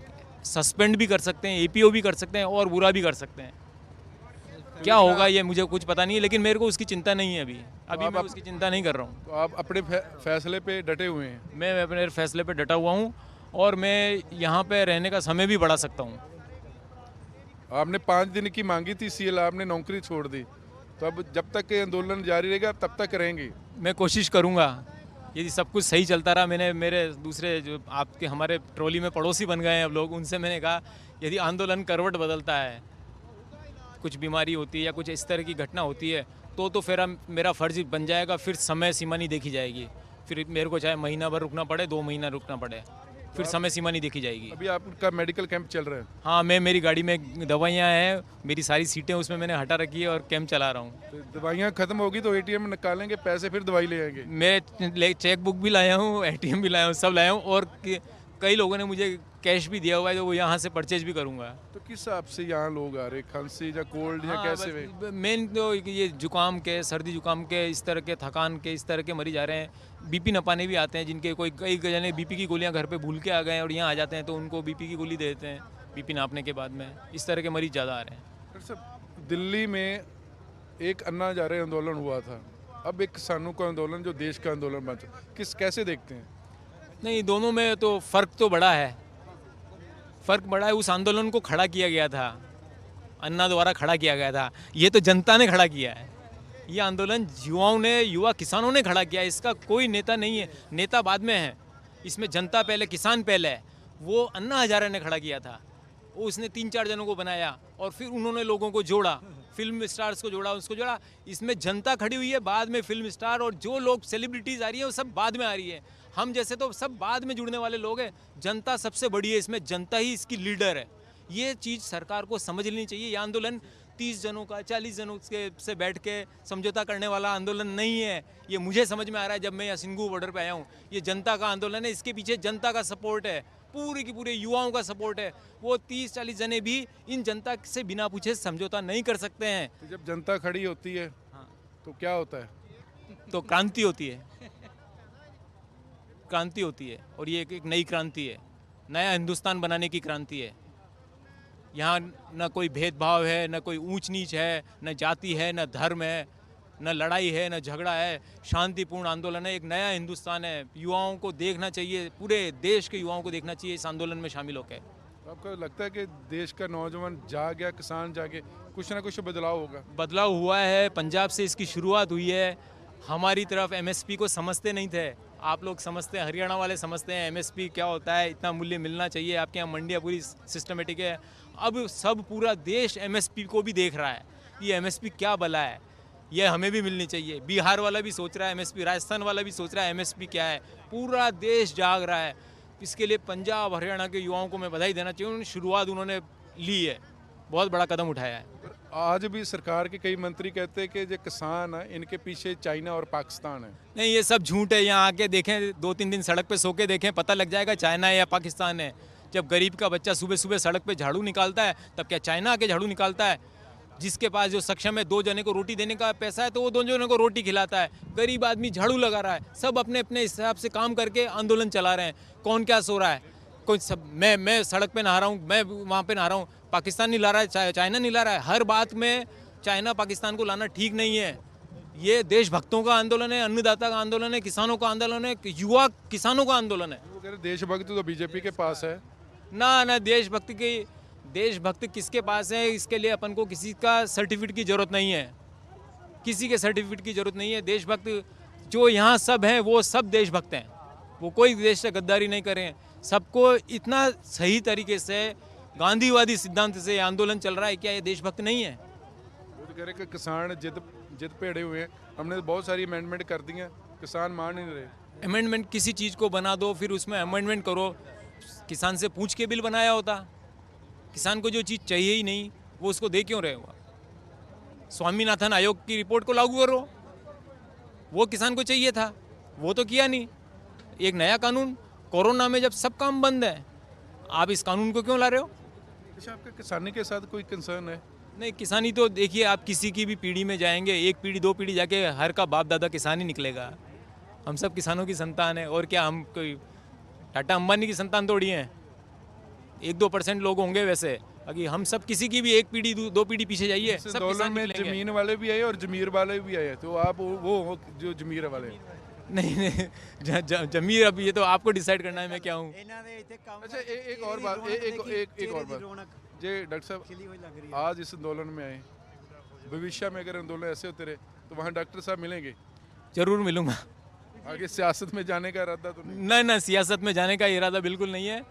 सस्पेंड भी कर सकते हैं, APO भी कर सकते हैं और बुरा भी कर सकते हैं। क्या होगा ये मुझे कुछ पता नहीं है, लेकिन मेरे को उसकी चिंता नहीं है। अभी मैं उसकी चिंता नहीं कर रहा हूँ। तो आप अपने फैसले पे डटे हुए हैं? मैं अपने फैसले पे डटा हुआ हूँ और मैं यहाँ पे रहने का समय भी बढ़ा सकता हूँ। आपने 5 दिन की मांगी थी CL, आपने नौकरी छोड़ दी, तो अब जब तक ये आंदोलन जारी रहेगा तब तक रहेंगे? मैं कोशिश करूँगा, यदि सब कुछ सही चलता रहा। मैंने मेरे दूसरे जो आपके हमारे ट्रॉली में पड़ोसी बन गए हैं अब लोग, उनसे मैंने कहा यदि आंदोलन करवट बदलता है, कुछ बीमारी होती है या कुछ इस तरह की घटना होती है तो फिर मेरा फ़र्ज बन जाएगा, फिर समय सीमा नहीं देखी जाएगी। फिर मेरे को चाहे महीना भर रुकना पड़े, 2 महीना रुकना पड़े, फिर समय सीमा नहीं देखी जाएगी। अभी आपका मेडिकल कैंप चल रहा है? हाँ, मेरी गाड़ी में दवाइयाँ हैं, मेरी सारी सीटें उसमें मैंने हटा रखी है और कैंप चला रहा हूँ। तो दवाइयाँ खत्म होगी तो ATM निकालेंगे पैसे, फिर दवाई ले आएंगे? मैं चेक बुक भी लाया हूँ, ATM भी लाया हूँ, सब लाया हूँ और कई लोगों ने मुझे कैश भी दिया हुआ है जो वो यहाँ से परचेज भी करूँगा। तो किस हिसाब से यहाँ लोग आ रहे, खांसी या कोल्ड या कैसे? मेन तो ये जुकाम के, सर्दी जुकाम के, इस तरह के थकान के, इस तरह के मरीज आ रहे हैं। BP नपाने भी आते हैं जिनके कई जने BP की गोलियाँ घर पे भूल के आ गए हैं और यहाँ आ जाते हैं तो उनको BP की गोली दे देते हैं BP नापने के बाद में। इस तरह के मरीज ज़्यादा आ रहे हैं। डॉक्टर साहब, दिल्ली में एक अन्ना हज़ारे आंदोलन हुआ था, अब एक किसानों का आंदोलन जो देश का आंदोलन बन चुका, कैसे देखते हैं? नहीं, दोनों में तो फ़र्क तो बड़ा है, फ़र्क बड़ा है। उस आंदोलन को खड़ा किया गया था, अन्ना द्वारा खड़ा किया गया था, ये तो जनता ने खड़ा किया है। ये आंदोलन युवा किसानों ने खड़ा किया है। इसका कोई नेता नहीं है, नेता बाद में है, इसमें जनता पहले, किसान पहले है। वो अन्ना हजारे ने खड़ा किया था, वो उसने 3-4 जनों को बनाया और फिर उन्होंने लोगों को जोड़ा, फिल्म स्टार्स को जोड़ा, उसको जोड़ा। इसमें जनता खड़ी हुई है, बाद में फिल्म स्टार और जो लोग सेलिब्रिटीज़ आ रही है वो सब बाद में आ रही है। हम जैसे तो सब बाद में जुड़ने वाले लोग हैं। जनता सबसे बड़ी है इसमें, जनता ही इसकी लीडर है। ये चीज़ सरकार को समझ लेनी चाहिए। ये आंदोलन 30 जनों का, 40 जनों से बैठ के समझौता करने वाला आंदोलन नहीं है। ये मुझे समझ में आ रहा है जब मैं यहाँ सिंघू बॉर्डर पे आया हूँ। ये जनता का आंदोलन है, इसके पीछे जनता का सपोर्ट है, पूरे की पूरे युवाओं का सपोर्ट है। वो 30-40 जने भी इन जनता से बिना पूछे समझौता नहीं कर सकते हैं। तो जब जनता खड़ी होती है तो क्या होता है? तो क्रांति होती है, क्रांति होती है और ये एक नई क्रांति है, नया हिंदुस्तान बनाने की क्रांति है। यहाँ न कोई भेदभाव है, न कोई ऊंच नीच है, न जाति है, न धर्म है, न लड़ाई है, न झगड़ा है। शांतिपूर्ण आंदोलन है, एक नया हिंदुस्तान है। युवाओं को देखना चाहिए, पूरे देश के युवाओं को देखना चाहिए इस आंदोलन में शामिल होकर। तो आपको लगता है कि देश का नौजवान जाग गया, किसान जागे, कुछ ना कुछ बदलाव होगा? बदलाव हुआ है, पंजाब से इसकी शुरुआत हुई है। हमारी तरफ MSP को समझते नहीं थे, आप लोग समझते हैं, हरियाणा वाले समझते हैं MSP क्या होता है, इतना मूल्य मिलना चाहिए, आपके यहाँ मंडियाँ पूरी सिस्टमेटिक है। अब सब पूरा देश MSP को भी देख रहा है, ये MSP क्या भला है, ये हमें भी मिलनी चाहिए। बिहार वाला भी सोच रहा है MSP, राजस्थान वाला भी सोच रहा है MSP क्या है, पूरा देश जाग रहा है। इसके लिए पंजाब हरियाणा के युवाओं को मैं बधाई देना चाहिए, उन्होंने शुरुआत उन्होंने ली है, बहुत बड़ा कदम उठाया है। आज भी सरकार के कई मंत्री कहते हैं कि जो किसान है इनके पीछे चाइना और पाकिस्तान है। नहीं, ये सब झूठ है। यहाँ आके देखें, 2-3 दिन सड़क पे सो के देखें, पता लग जाएगा चाइना है या पाकिस्तान है। जब गरीब का बच्चा सुबह सुबह सड़क पे झाड़ू निकालता है तब क्या चाइना आके झाड़ू निकालता है? जिसके पास जो सक्षम है 2 जने को रोटी देने का पैसा है तो वो 2 जने को रोटी खिलाता है। गरीब आदमी झाड़ू लगा रहा है। सब अपने अपने हिसाब से काम करके आंदोलन चला रहे हैं। कौन क्या सो रहा है? कोई सब मैं सड़क पे नहा रहा हूँ, मैं वहाँ पे नहा रहा हूँ, पाकिस्तान नहीं ला रहा है, चाइना नहीं ला रहा है। हर बात में चाइना पाकिस्तान को लाना ठीक नहीं है। ये देशभक्तों का आंदोलन है, अन्नदाता का आंदोलन है, किसानों का आंदोलन है, युवा किसानों का आंदोलन है। वो कह रहे देशभक्ति तो बीजेपी के पास है। ना देशभक्ति किसके पास है? इसके लिए अपन को किसी का सर्टिफिकेट की जरूरत नहीं है। किसी के सर्टिफिकेट की जरूरत नहीं है। देशभक्त जो यहाँ सब हैं वो सब देशभक्त हैं। वो कोई देश से गद्दारी नहीं कर रहे हैं। सबको इतना सही तरीके से गांधीवादी सिद्धांत से आंदोलन चल रहा है, क्या ये देशभक्त नहीं है? वो तो कह रहे कि किसान जिद पेड़े हुए हैं, हमने तो बहुत सारी अमेंडमेंट कर दी हैं, किसान मान नहीं रहे। अमेंडमेंट किसी चीज़ को बना दो, फिर उसमें अमेंडमेंट करो। किसान से पूछ के बिल बनाया होता। किसान को जो चीज़ चाहिए ही नहीं वो उसको दे क्यों रहे हो? स्वामीनाथन आयोग की रिपोर्ट को लागू करो। वो किसान को चाहिए था, वो तो किया नहीं। एक नया कानून, कोरोना में जब सब काम बंद है, आप इस कानून को क्यों ला रहे हो? अच्छा, आपका किसानी के साथ कोई कंसर्न है? नहीं, किसानी तो देखिए, आप किसी की भी पीढ़ी में जाएंगे, 1 पीढ़ी 2 पीढ़ी जाके हर का बाप दादा किसान ही निकलेगा। हम सब किसानों की संतान है। और क्या हम कोई टाटा अंबानी की संतान थोड़ी हैं? 1-2% लोग होंगे वैसे, बाकी हम सब किसी की भी 1 पीढ़ी 2 पीढ़ी पीछे जाइए, सब आंदोलन में जमीन वाले भी आए और जमीर वाले भी आए, तो आप वो जो जमीर वाले? नहीं, जमीर अब ये तो आपको डिसाइड करना है मैं क्या हूँ। अच्छा, एक और बात जी डॉक्टर साहब, आज इस आंदोलन में आए, भविष्य में अगर आंदोलन ऐसे होते रहे तो वहाँ डॉक्टर साहब मिलेंगे? जरूर मिलूंगा। आगे सियासत में जाने का इरादा तो नहीं? ना, सियासत में जाने का इरादा बिल्कुल नहीं है।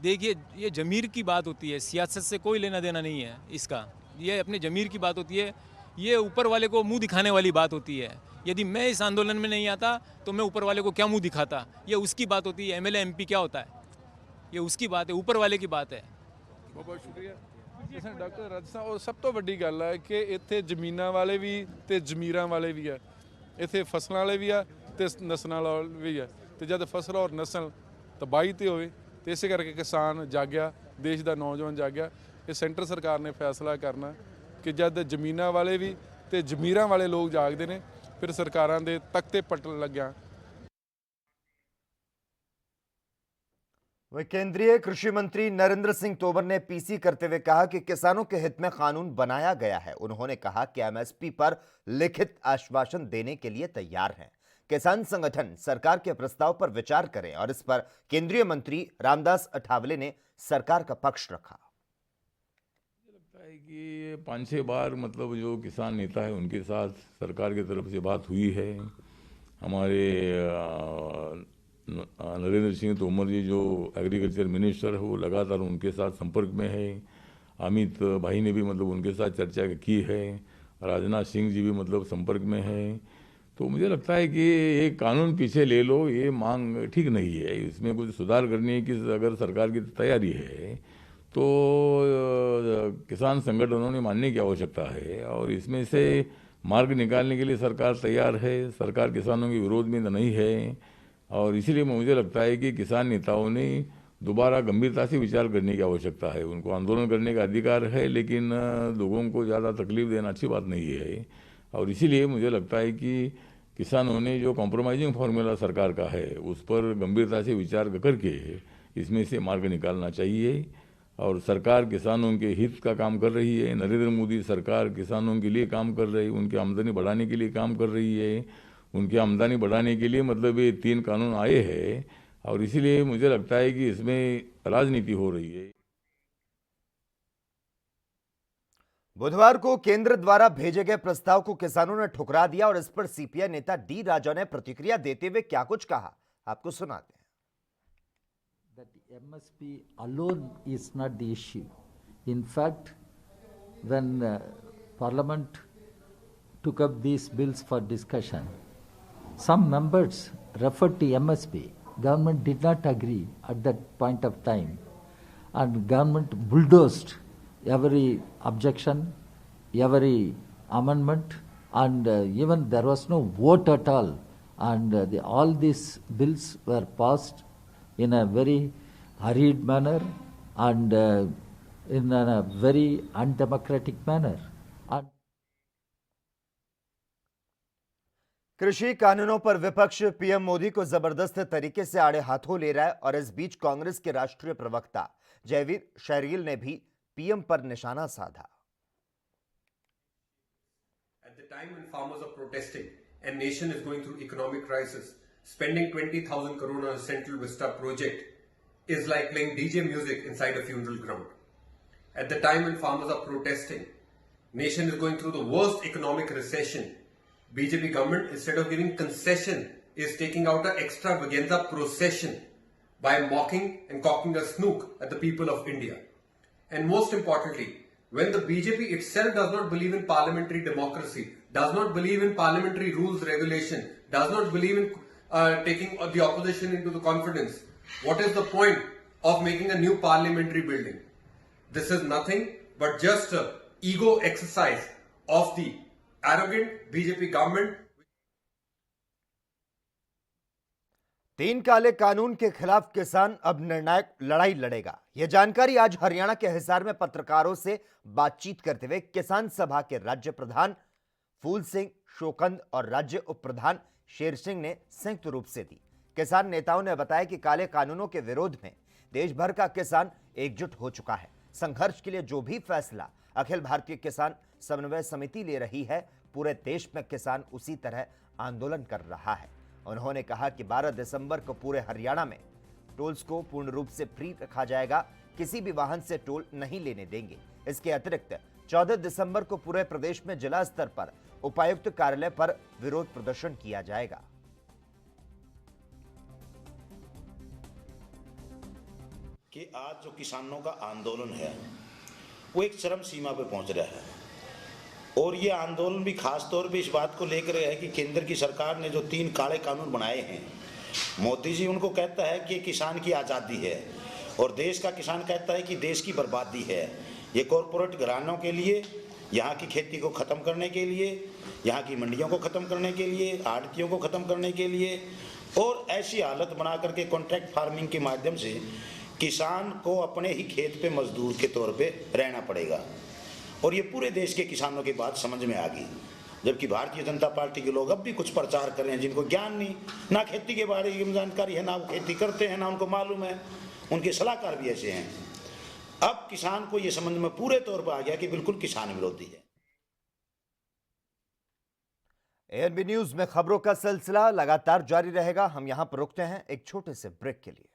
देखिए, ये जमीर की बात होती है, सियासत से कोई लेना देना नहीं है इसका। ये अपने जमीर की बात होती है। ये ऊपर वाले को मुंह दिखाने वाली बात होती है। यदि मैं इस आंदोलन में नहीं आता तो मैं ऊपर वाले को क्या मुंह दिखाता? ये उसकी बात होती है। MLA MP क्या होता है? ये उसकी बात है, ऊपर वाले की बात है। बहुत शुक्रिया डॉक्टर राजस्थान। और सब तो वड्डी गल है कि इत्थे जमीनां वाले भी ते जमीरां वाले भी है, इत्थे फसलां वाले भी है ते नस्लां वाले भी है। तो जब फसल और नस्ल तबाही ते होवे तो इस करके किसान जागया, देश का नौजवान जागया। ये सेंटर सरकार ने फैसला करना कि जब जमीनां वाले भी ते जमीरां वाले लोग जागते हैं, फिर सरकारां दे तख्ते पलटन लग्या। वही केंद्रीय कृषि मंत्री नरेंद्र सिंह तोमर ने पीसी करते हुए कहा कि किसानों के हित में कानून बनाया गया है। उन्होंने कहा कि MSP पर लिखित आश्वासन देने के लिए तैयार हैं। किसान संगठन सरकार के प्रस्ताव पर विचार करें और इस पर केंद्रीय मंत्री रामदास अठावले ने सरकार का पक्ष रखा। लगता है कि 5-6 बार मतलब जो किसान नेता है उनके साथ सरकार की तरफ से बात हुई है। हमारे नरेंद्र सिंह तोमर जी जो एग्रीकल्चर मिनिस्टर है वो लगातार उनके साथ संपर्क में है। अमित भाई ने भी मतलब उनके साथ चर्चा की है। राजनाथ सिंह जी भी मतलब संपर्क में है। तो मुझे लगता है कि ये कानून पीछे ले लो, ये मांग ठीक नहीं है। इसमें कुछ सुधार करने की अगर सरकार की तैयारी है तो किसान संगठनों ने मानने की आवश्यकता है और इसमें से मार्ग निकालने के लिए सरकार तैयार है। सरकार किसानों के विरोध में नहीं है और इसीलिए मुझे लगता है कि किसान नेताओं ने दोबारा गंभीरता से विचार करने की आवश्यकता है। उनको आंदोलन करने का अधिकार है, लेकिन लोगों को ज़्यादा तकलीफ देना अच्छी बात नहीं है। और इसीलिए मुझे लगता है कि किसानों ने जो कॉम्प्रोमाइजिंग फार्मूला सरकार का है उस पर गंभीरता से विचार करके इसमें से मार्ग निकालना चाहिए। और सरकार किसानों के हित का काम कर रही है। नरेंद्र मोदी सरकार किसानों के लिए काम कर रही है, उनकी आमदनी बढ़ाने के लिए काम कर रही है। उनकी आमदनी बढ़ाने के लिए मतलब ये 3 कानून आए हैं और इसीलिए मुझे लगता है कि इसमें राजनीति हो रही है। बुधवार को केंद्र द्वारा भेजे गए प्रस्ताव को किसानों ने ठुकरा दिया और इस पर सीपीआई नेता डी राजा ने प्रतिक्रिया देते हुए क्या कुछ कहा, आपको सुनाते हैं। That MSP alone is not the issue. In fact, when Parliament took up these bills for discussion, some members referred to MSP. Government did not agree at that point of time, and government bulldozed every objection, every amendment, and even there was no vote at all. And all these bills were passed in a very hurried manner and in a very undemocratic manner. कृषि कानूनों पर विपक्ष PM Modi को जबरदस्त तरीके से आड़े हाथों ले रहा है और इस बीच कांग्रेस के राष्ट्रीय प्रवक्ता जयवीर शहरील ने भी पीएम पर निशाना साधा। At the time when farmers are protesting and nation is going through economic crisis, spending 20,000 crore on a Central Vista project is like playing DJ music inside a funeral ground. At the time when farmers are protesting, nation is going through the worst economic recession. BJP government, instead of giving concession, is taking out an extravaganza procession by mocking and cocking a snook at the people of India. And most importantly, when the BJP itself does not believe in parliamentary democracy, does not believe in parliamentary rules, regulation, does not believe in taking the opposition into the confidence, what is the point of making a new parliamentary building? This is nothing but just an ego exercise of the arrogant BJP government. 3 काले कानून के खिलाफ किसान अब निर्णायक लड़ाई लड़ेगा। यह जानकारी आज हरियाणा के हिसार में पत्रकारों से बातचीत करते हुए किसान सभा के राज्य प्रधान फूल सिंह शोकंद और राज्य उप प्रधान शेर सिंह ने संयुक्त रूप से दी। किसान नेताओं ने बताया कि काले कानूनों के विरोध में देश भर का किसान एकजुट हो चुका है। संघर्ष के लिए जो भी फैसला अखिल भारतीय किसान समन्वय समिति ले रही है, पूरे देश में किसान उसी तरह आंदोलन कर रहा है। उन्होंने कहा कि 12 दिसंबर को पूरे हरियाणा में टोल्स को पूर्ण रूप से फ्री रखा जाएगा, किसी भी वाहन से टोल नहीं लेने देंगे। इसके अतिरिक्त 14 दिसंबर को पूरे प्रदेश में जिला स्तर पर उपायुक्त कार्यालय पर विरोध प्रदर्शन किया जाएगा। कि आज जो किसानों का आंदोलन है वो एक चरम सीमा पर पहुंच रहा है और ये आंदोलन भी खास तौर पे इस बात को लेकर है कि केंद्र की सरकार ने जो 3 काले कानून बनाए हैं, मोदी जी उनको कहता है कि किसान की आज़ादी है और देश का किसान कहता है कि देश की बर्बादी है। ये कॉरपोरेट घरानों के लिए, यहाँ की खेती को ख़त्म करने के लिए, यहाँ की मंडियों को ख़त्म करने के लिए, आड़तियों को ख़त्म करने के लिए और ऐसी हालत बना करके कॉन्ट्रैक्ट फार्मिंग के माध्यम से किसान को अपने ही खेत पे मजदूर के तौर पे रहना पड़ेगा। और ये पूरे देश के किसानों की बात समझ में आ गई, जबकि भारतीय जनता पार्टी के लोग अब भी कुछ प्रचार कर रहे हैं जिनको ज्ञान नहीं, ना खेती के बारे में जानकारी है, ना वो खेती करते हैं, ना उनको मालूम है। उनके सलाहकार भी ऐसे हैं। अब किसान को ये समझ में पूरे तौर पर आ गया कि बिल्कुल किसान विरोधी है। एएनबी न्यूज में खबरों का सिलसिला लगातार जारी रहेगा। हम यहां पर रुकते हैं एक छोटे से ब्रेक के लिए।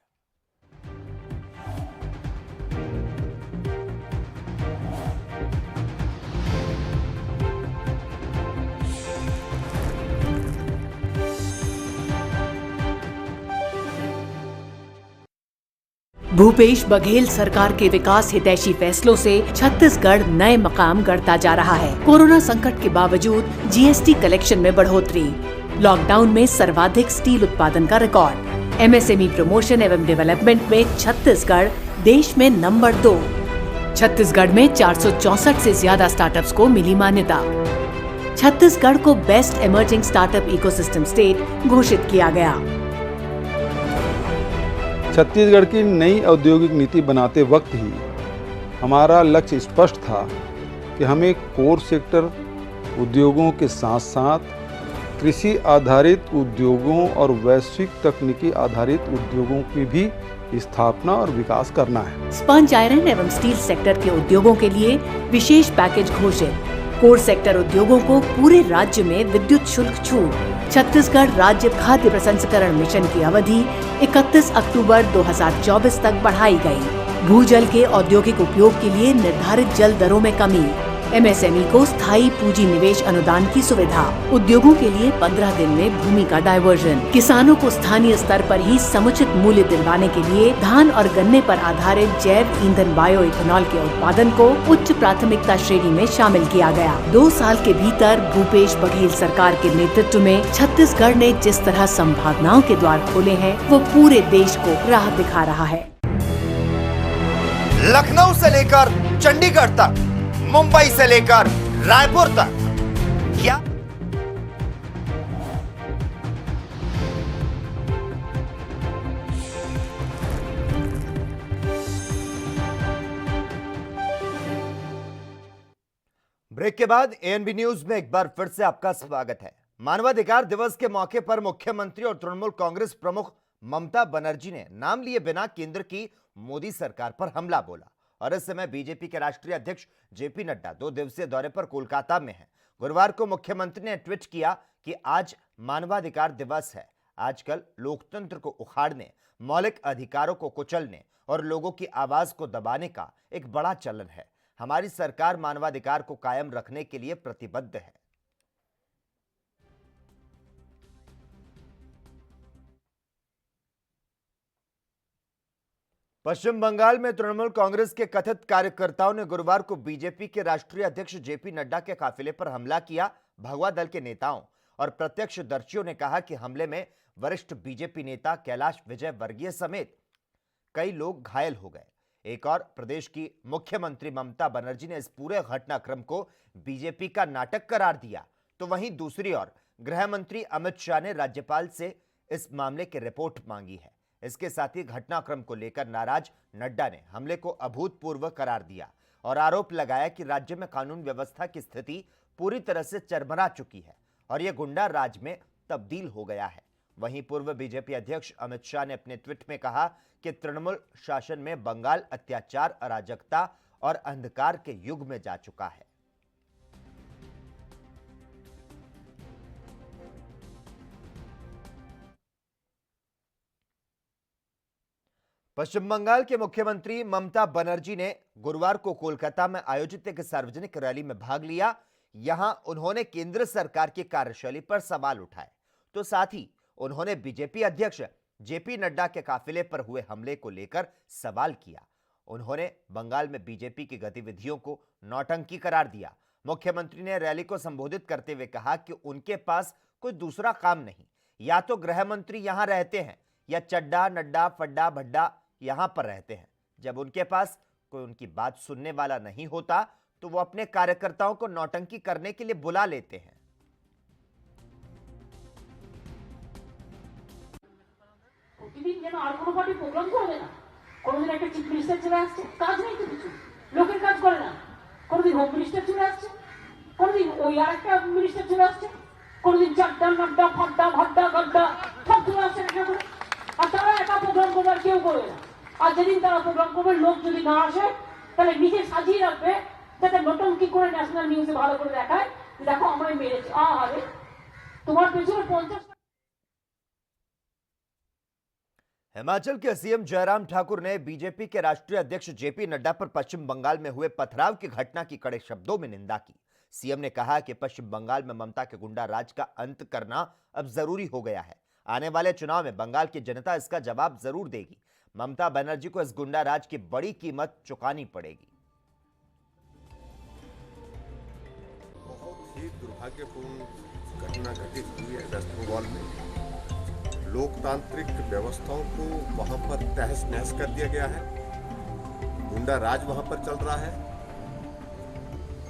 भूपेश बघेल सरकार के विकास हितैषी फैसलों से छत्तीसगढ़ नए मकाम गढ़ता जा रहा है। कोरोना संकट के बावजूद जीएसटी कलेक्शन में बढ़ोतरी, लॉकडाउन में सर्वाधिक स्टील उत्पादन का रिकॉर्ड, एमएसएमई प्रमोशन एवं डेवलपमेंट में छत्तीसगढ़ देश में नंबर 2। छत्तीसगढ़ में 464 से ज्यादा स्टार्टअप्स को मिली मान्यता। छत्तीसगढ़ को best emerging startup ecosystem state घोषित किया गया। छत्तीसगढ़ की नई औद्योगिक नीति बनाते वक्त ही हमारा लक्ष्य स्पष्ट था कि हमें कोर सेक्टर उद्योगों के साथ साथ कृषि आधारित उद्योगों और वैश्विक तकनीकी आधारित उद्योगों की भी स्थापना और विकास करना है। स्पंज आयरन एवं स्टील सेक्टर के उद्योगों के लिए विशेष पैकेज घोषित। कोर सेक्टर उद्योगों को पूरे राज्य में विद्युत शुल्क छूट। छत्तीसगढ़ राज्य खाद्य प्रसंस्करण मिशन की अवधि 31 अक्टूबर 2024 तक बढ़ाई गई। भूजल के औद्योगिक उपयोग के लिए निर्धारित जल दरों में कमी। एमएसएमई को स्थायी पूंजी निवेश अनुदान की सुविधा। उद्योगों के लिए 15 दिन में भूमि का डायवर्जन। किसानों को स्थानीय स्तर पर ही समुचित मूल्य दिलवाने के लिए धान और गन्ने पर आधारित जैव ईंधन बायो इथेनॉल के उत्पादन को उच्च प्राथमिकता श्रेणी में शामिल किया गया। 2 साल के भीतर भूपेश बघेल सरकार के नेतृत्व में छत्तीसगढ़ ने जिस तरह संभावनाओं के द्वार खोले हैं, वो पूरे देश को राह दिखा रहा है। लखनऊ से लेकर चंडीगढ़ तक, मुंबई से लेकर रायपुर तक, क्या ब्रेक के बाद एएनबी न्यूज में एक बार फिर से आपका स्वागत है। मानवाधिकार दिवस के मौके पर मुख्यमंत्री और तृणमूल कांग्रेस प्रमुख ममता बनर्जी ने नाम लिए बिना केंद्र की मोदी सरकार पर हमला बोला। और इस समय बीजेपी के राष्ट्रीय अध्यक्ष जेपी नड्डा 2 दिवसीय दौरे पर कोलकाता में हैं। गुरुवार को मुख्यमंत्री ने ट्वीट किया कि आज मानवाधिकार दिवस है। आजकल लोकतंत्र को उखाड़ने, मौलिक अधिकारों को कुचलने और लोगों की आवाज को दबाने का एक बड़ा चलन है। हमारी सरकार मानवाधिकार को कायम रखने के लिए प्रतिबद्ध है। पश्चिम बंगाल में तृणमूल कांग्रेस के कथित कार्यकर्ताओं ने गुरुवार को बीजेपी के राष्ट्रीय अध्यक्ष जेपी नड्डा के काफिले पर हमला किया। भगवा दल के नेताओं और प्रत्यक्षदर्शियों ने कहा कि हमले में वरिष्ठ बीजेपी नेता कैलाश विजयवर्गीय समेत कई लोग घायल हो गए। एक और प्रदेश की मुख्यमंत्री ममता बनर्जी ने इस पूरे घटनाक्रम को बीजेपी का नाटक करार दिया, तो वहीं दूसरी ओर गृह मंत्री अमित शाह ने राज्यपाल से इस मामले की रिपोर्ट मांगी है। इसके साथ ही घटनाक्रम को लेकर नाराज नड्डा ने हमले को अभूतपूर्व करार दिया और आरोप लगाया कि राज्य में कानून व्यवस्था की स्थिति पूरी तरह से चरमरा चुकी है और यह गुंडा राज में तब्दील हो गया है। वहीं पूर्व बीजेपी अध्यक्ष अमित शाह ने अपने ट्वीट में कहा कि तृणमूल शासन में बंगाल अत्याचार, अराजकता और अंधकार के युग में जा चुका है। पश्चिम बंगाल के मुख्यमंत्री ममता बनर्जी ने गुरुवार को कोलकाता में आयोजित एक सार्वजनिक रैली में भाग लिया। यहां उन्होंने केंद्र सरकार की कार्यशैली पर सवाल उठाए, तो साथ ही उन्होंने बीजेपी अध्यक्ष जेपी नड्डा के काफिले पर हुए हमले को लेकर सवाल किया। उन्होंने बंगाल में बीजेपी की गतिविधियों को नौटंकी करार दिया। मुख्यमंत्री ने रैली को संबोधित करते हुए कहा कि उनके पास कोई दूसरा काम नहीं, या तो गृह मंत्री यहां रहते हैं या चड्डा, नड्डा, फड्डा, भड्डा यहां पर रहते हैं। जब उनके पास कोई उनकी बात सुनने वाला नहीं होता तो वो अपने कार्यकर्ताओं को नौटंकी करने के लिए बुला लेते हैं। প্রতিদিন যেন আর কোনো পার্টি প্রোগ্রাম করবে না, কোনোদিন একটা চিফ মিনিস্টার চলে আসছে, কাজ নেই তো কিছু, লোকের কাজ করে না, কোনোদিন হোম মিনিস্টার চলে আসছে, কোনোদিন ওই আরেকটা মিনিস্টার চলে আসছে, কোনোদিন চাড্ডা, নাড্ডা, ফাড্ডা, ভাড্ডা, গাড্ডা সব চলে আসছে একটা করে, আর তারা একা প্রোগ্রাম করবে আর কেউ করবে না। আর যেদিন তারা প্রোগ্রাম করবে, লোক যদি না আসে তাহলে নিজে সাজিয়ে রাখবে যাতে নটঙ্কি করে ন্যাশনাল নিউজে ভালো করে দেখায় দেখো আমায় মেরেছে। আরে তোমার পেছনে 50। हिमाचल के सीएम जयराम ठाकुर ने बीजेपी के राष्ट्रीय अध्यक्ष जेपी नड्डा पर पश्चिम बंगाल में हुए पथराव की घटना की कड़े शब्दों में निंदा की। सीएम ने कहा कि पश्चिम बंगाल में ममता के गुंडा राज का अंत करना अब जरूरी हो गया है। आने वाले चुनाव में बंगाल की जनता इसका जवाब जरूर देगी। ममता बनर्जी को इस गुंडा राज की बड़ी कीमत चुकानी पड़ेगी। बहुत ही दुर्भाग्यपूर्ण घटना घटित हुई है वेस्ट बंगाल में। लोकतांत्रिक व्यवस्थाओं को वहां पर तहस नहस कर दिया गया है। गुंडा राज वहां पर चल रहा है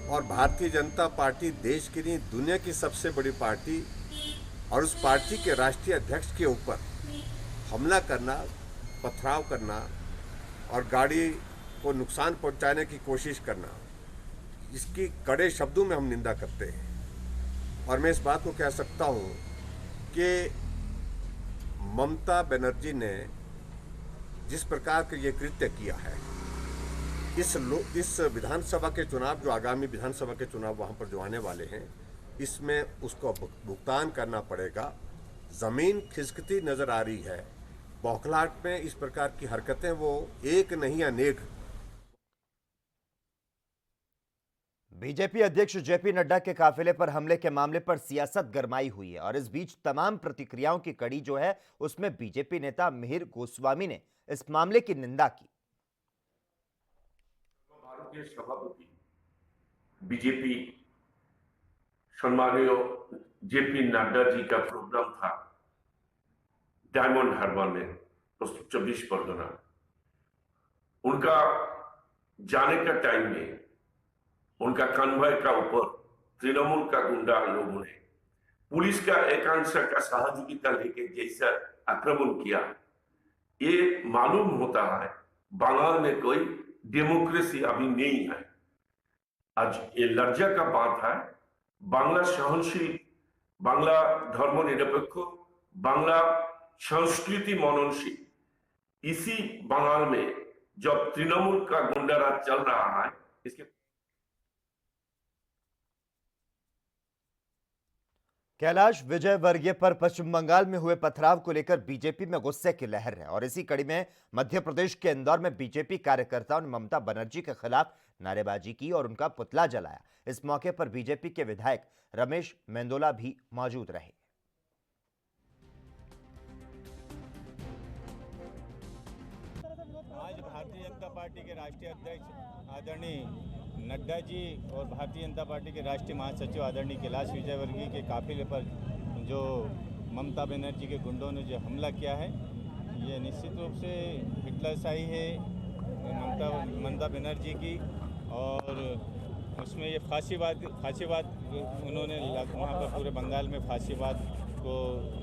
और भारतीय जनता पार्टी देश की नहीं दुनिया की सबसे बड़ी पार्टी और उस पार्टी के राष्ट्रीय अध्यक्ष के ऊपर हमला करना, पथराव करना और गाड़ी को नुकसान पहुंचाने की कोशिश करना, इसकी कड़े शब्दों में हम निंदा करते हैं। और मैं इस बात को कह सकता हूं कि ममता बनर्जी ने जिस प्रकार का ये कृत्य किया है, इस विधानसभा के चुनाव, जो आगामी विधानसभा के चुनाव वहां पर जो आने वाले हैं, इसमें उसको भुगतान करना पड़ेगा। जमीन खिसकती नजर आ रही है। बौखलाहट में इस प्रकार की हरकतें वो एक नहीं अनेक। बीजेपी अध्यक्ष जेपी नड्डा के काफिले पर हमले के मामले पर सियासत गरमाई हुई है और इस बीच तमाम प्रतिक्रियाओं की कड़ी जो है उसमें बीजेपी नेता मिहिर गोस्वामी ने इस मामले की निंदा की। भारतीय सभापति बीजेपी सम्मानीय जेपी नड्डा जी का प्रोग्राम था डायमंड हार्बर में 24 परगना। उनका जाने का टाइम में उनका कन्वॉय का ऊपर तृणमूल का गुंडा लोगों ने पुलिस का एकांश का सहयोगिता लेके जैसा आक्रमण किया, ये मालूम होता है बंगाल में कोई डेमोक्रेसी अभी नहीं है। आज ये लज्जा का बात है, बांग्ला सहनशील বাংলা धर्मनिरपेक्ष, बांग्ला संस्कृति मननशील, इसी बंगाल में जब तृणमूल का गुंडा राज चल रहा है, इसके कैलाश विजयवर्गीय पर पश्चिम बंगाल में हुए पथराव को लेकर बीजेपी में गुस्से की लहर है और इसी कड़ी में मध्य प्रदेश के इंदौर में बीजेपी कार्यकर्ताओं ने ममता बनर्जी के खिलाफ नारेबाजी की और उनका पुतला जलाया। इस मौके पर बीजेपी के विधायक रमेश मेंदोला भी मौजूद रहे। आज भारतीय जनता पार्टी के राष्ट्रीय अध्यक्ष आदरणीय नड्डा जी और भारतीय जनता पार्टी के राष्ट्रीय महासचिव आदरणीय कैलाश विजयवर्गीय के काफिले पर जो ममता बनर्जी के गुंडों ने जो हमला किया है, ये निश्चित रूप से हिटलरशाही है ममता बनर्जी की, और उसमें ये फांसीवाद उन्होंने वहाँ पर पूरे बंगाल में फांसीवाद को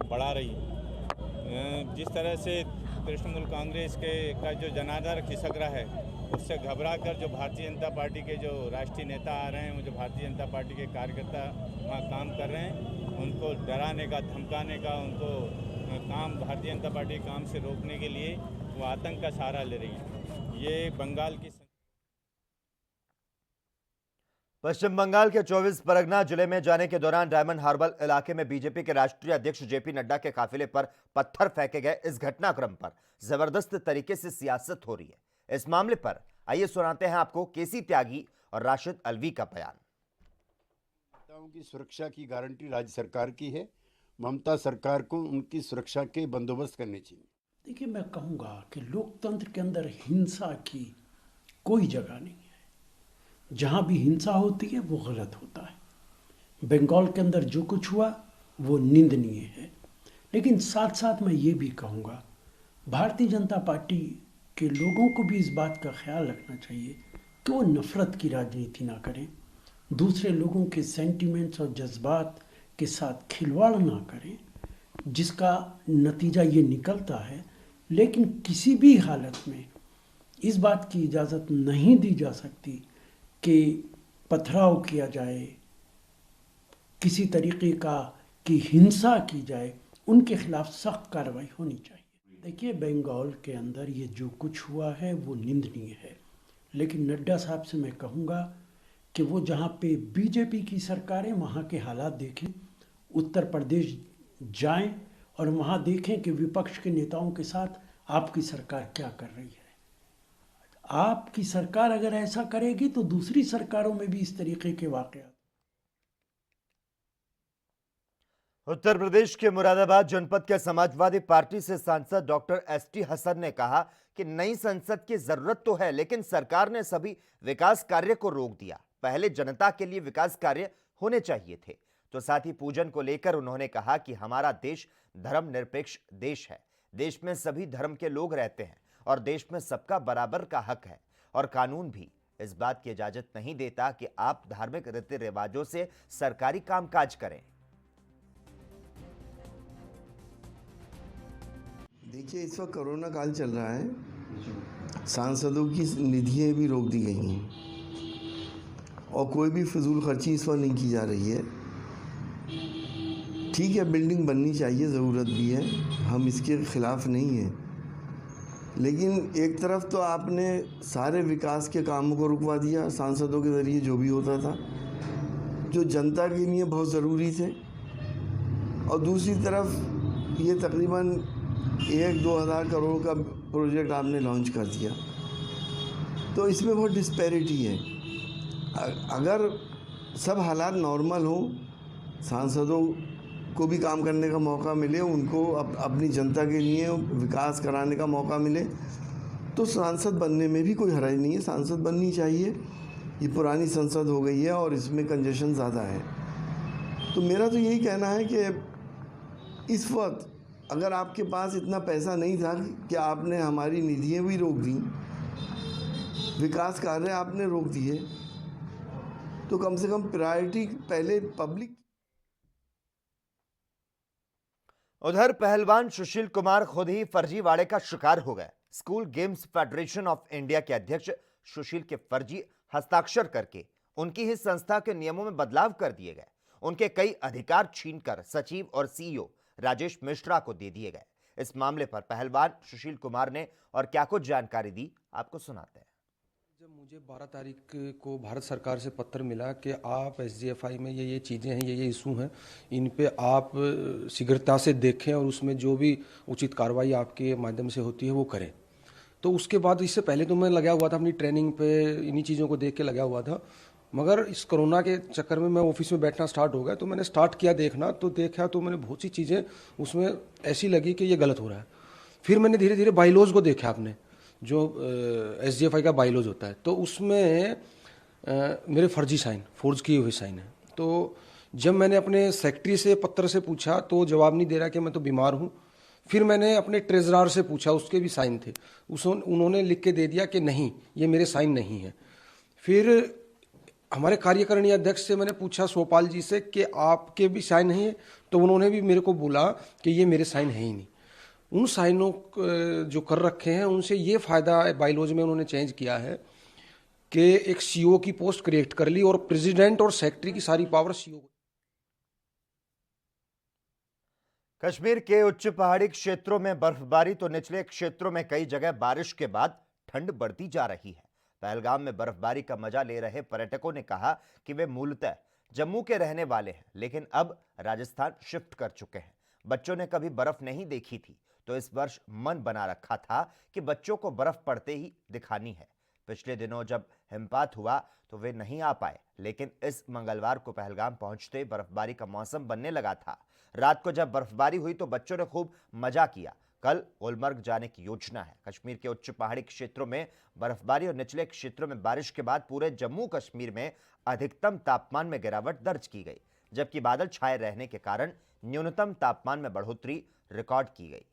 बढ़ा रही है। जिस तरह से तृणमूल कांग्रेस का जो जनाधार खिसक रहा है, उससे घबरा कर जो भारतीय जनता पार्टी के जो राष्ट्रीय नेता आ रहे हैं, वो जो भारतीय जनता पार्टी के कार्यकर्ता वहाँ काम कर रहे हैं, उनको डराने का, धमकाने का, उनको काम भारतीय जनता पार्टी के काम से रोकने के लिए वो आतंक का सहारा ले रही है। ये बंगाल की पश्चिम बंगाल के 24 परगना जिले में जाने के दौरान डायमंड हार्बर इलाके में बीजेपी के राष्ट्रीय अध्यक्ष जेपी नड्डा के काफिले पर पत्थर फेंके गए। इस घटनाक्रम पर जबरदस्त तरीके से सियासत हो रही है। इस मामले पर आइए सुनाते हैं आपको केसी त्यागी और राशिद अलवी का बयान। नेताओं की सुरक्षा की गारंटी राज्य सरकार की है। ममता सरकार को उनकी सुरक्षा के बंदोबस्त करने चाहिए। देखिए, मैं कहूँगा कि लोकतंत्र के अंदर हिंसा की कोई जगह नहीं है। जहाँ भी हिंसा होती है वो गलत होता है। बंगाल के अंदर जो कुछ हुआ वो निंदनीय है, लेकिन साथ साथ मैं ये भी कहूँगा भारतीय जनता पार्टी के लोगों को भी इस बात का ख्याल रखना चाहिए कि वो नफ़रत की राजनीति ना करें, दूसरे लोगों के सेंटिमेंट्स और जज्बात के साथ खिलवाड़ ना करें, जिसका नतीजा ये निकलता है। लेकिन किसी भी हालत में इस बात की इजाज़त नहीं दी जा सकती कि पथराव किया जाए, किसी तरीके की हिंसा की जाए। उनके खिलाफ सख्त कार्रवाई होनी चाहिए। देखिए, बंगाल के अंदर ये जो कुछ हुआ है वो निंदनीय है, लेकिन नड्डा साहब से मैं कहूँगा कि वो जहाँ पे बीजेपी की सरकार है वहाँ के हालात देखें, उत्तर प्रदेश जाएं और वहाँ देखें कि विपक्ष के नेताओं के साथ आपकी सरकार क्या कर रही है। आपकी सरकार अगर ऐसा करेगी तो दूसरी सरकारों में भी इस तरीके के वाक़यात। उत्तर प्रदेश के मुरादाबाद जनपद के समाजवादी पार्टी से सांसद डॉक्टर एसटी हसन ने कहा कि नई संसद की जरूरत तो है, लेकिन सरकार ने सभी विकास कार्य को रोक दिया। पहले जनता के लिए विकास कार्य होने चाहिए थे। तो साथ ही पूजन को लेकर उन्होंने कहा कि हमारा देश धर्मनिरपेक्ष देश है। देश में सभी धर्म के लोग रहते हैं और देश में सबका बराबर का हक है, और कानून भी इस बात की इजाजत नहीं देता कि आप धार्मिक रीति रिवाजों से सरकारी कामकाज करें। देखिए, इस वक्त कोरोना काल चल रहा है, सांसदों की निधियां भी रोक दी गई हैं और कोई भी फिजूल खर्ची इस वक्त नहीं की जा रही है। ठीक है, बिल्डिंग बननी चाहिए, ज़रूरत भी है, हम इसके खिलाफ नहीं हैं, लेकिन एक तरफ तो आपने सारे विकास के कामों को रुकवा दिया सांसदों के ज़रिए, जो भी होता था, जो जनता के लिए बहुत ज़रूरी थे, और दूसरी तरफ ये तकरीबन 1-2 हज़ार करोड़ का प्रोजेक्ट आपने लॉन्च कर दिया। तो इसमें बहुत डिस्पैरिटी है। अगर सब हालात नॉर्मल हों, सांसदों को भी काम करने का मौका मिले, उनको अपनी जनता के लिए विकास कराने का मौका मिले, तो सांसद बनने में भी कोई हर्ज नहीं है। सांसद बननी चाहिए। ये पुरानी संसद हो गई है और इसमें कंजेशन ज़्यादा है। तो मेरा तो यही कहना है कि इस वक्त अगर आपके पास इतना पैसा नहीं था कि आपने हमारी निधियाँ भी रोक दी, विकास कार्य आपने रोक दिए, तो कम से कम प्रायोरिटी पहले पब्लिक। उधर पहलवान सुशील कुमार खुद ही फर्जीवाड़े का शिकार हो गए। School games federation of India के अध्यक्ष सुशील के फर्जी हस्ताक्षर करके उनकी ही संस्था के नियमों में बदलाव कर दिए गए। उनके कई अधिकार छीनकर सचिव और सीईओ राजेश मिश्रा को दे दिए गए। इस मामले पर पहलवान सुशील कुमार ने और क्या कुछ जानकारी दी, आपको सुनाते हैं। जब मुझे 12 तारीख को भारत सरकार से पत्र मिला कि आप SGFI में ये चीज़ें हैं, ये इशू हैं, इन पे आप शीघ्रता से देखें और उसमें जो भी उचित कार्रवाई आपके माध्यम से होती है वो करें। तो उसके बाद, इससे पहले तो मैं लगा हुआ था अपनी ट्रेनिंग पे, इन्हीं चीज़ों को देख के लगा हुआ था, मगर इस कोरोना के चक्कर में मैं ऑफिस में बैठना स्टार्ट हो गया। तो मैंने स्टार्ट किया देखना, तो देखा तो मैंने बहुत सी चीज़ें उसमें ऐसी लगी कि ये गलत हो रहा है। फिर मैंने धीरे धीरे बाईलॉज को देखा, आपने जो SGFI का बाईलॉज होता है, तो उसमें मेरे फर्जी साइन, फोर्ज किए हुए साइन हैं। तो जब मैंने अपने सेक्रेटरी से पत्र से पूछा तो जवाब नहीं दे रहा कि मैं तो बीमार हूँ। फिर मैंने अपने ट्रेजरार से पूछा, उसके भी साइन थे, उन्होंने लिख के दे दिया कि नहीं, ये मेरे साइन नहीं है। फिर हमारे कार्यकारिणी अध्यक्ष से मैंने पूछा, सोपाल जी से, कि आपके भी साइन नहीं है, तो उन्होंने भी मेरे को बोला कि ये मेरे साइन है ही नहीं। उन साइनों जो कर रखे हैं उनसे ये फ़ायदा बाईलॉज में उन्होंने चेंज किया है कि एक सीईओ की पोस्ट क्रिएट कर ली और प्रेसिडेंट और सेक्रेटरी की सारी पावर सीईओ। कश्मीर के उच्च पहाड़ी क्षेत्रों में बर्फबारी तो निचले क्षेत्रों में कई जगह बारिश के बाद ठंड बढ़ती जा रही है। पहलगाम में बर्फबारी का मजा ले रहे पर्यटकों ने कहा कि वे मूलतः जम्मू के रहने वाले हैं, लेकिन अब राजस्थान शिफ्ट कर चुके हैं। बच्चों ने कभी बर्फ नहीं देखी थी, तो इस वर्ष मन बना रखा था कि बच्चों को बर्फ पड़ते ही दिखानी है। पिछले दिनों जब हिमपात हुआ तो वे नहीं आ पाए, लेकिन इस मंगलवार को पहलगाम पहुंचते बर्फबारी का मौसम बनने लगा था। रात को जब बर्फबारी हुई तो बच्चों ने खूब मजा किया। कल गुलमर्ग जाने की योजना है। कश्मीर के उच्च पहाड़ी क्षेत्रों में बर्फबारी और निचले क्षेत्रों में बारिश के बाद पूरे जम्मू कश्मीर में अधिकतम तापमान में गिरावट दर्ज की गई, जबकि बादल छाए रहने के कारण न्यूनतम तापमान में बढ़ोतरी रिकॉर्ड की गई।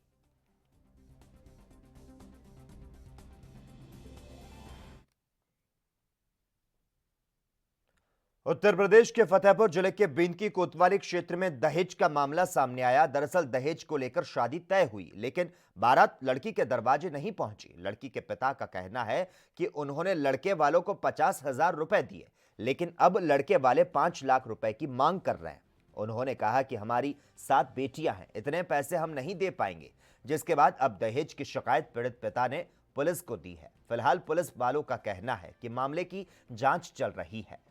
उत्तर प्रदेश के फतेहपुर जिले के बिंदकी कोतवाली क्षेत्र में दहेज का मामला सामने आया। दरअसल दहेज को लेकर शादी तय हुई, लेकिन बारात लड़की के दरवाजे नहीं पहुंची। लड़की के पिता का कहना है कि उन्होंने लड़के वालों को 50,000 रुपए दिए, लेकिन अब लड़के वाले 5 लाख रुपए की मांग कर रहे हैं। उन्होंने कहा कि हमारी 7 बेटियां हैं, इतने पैसे हम नहीं दे पाएंगे, जिसके बाद अब दहेज की शिकायत पीड़ित पिता ने पुलिस को दी है। फिलहाल पुलिस वालों का कहना है कि मामले की जांच चल रही है।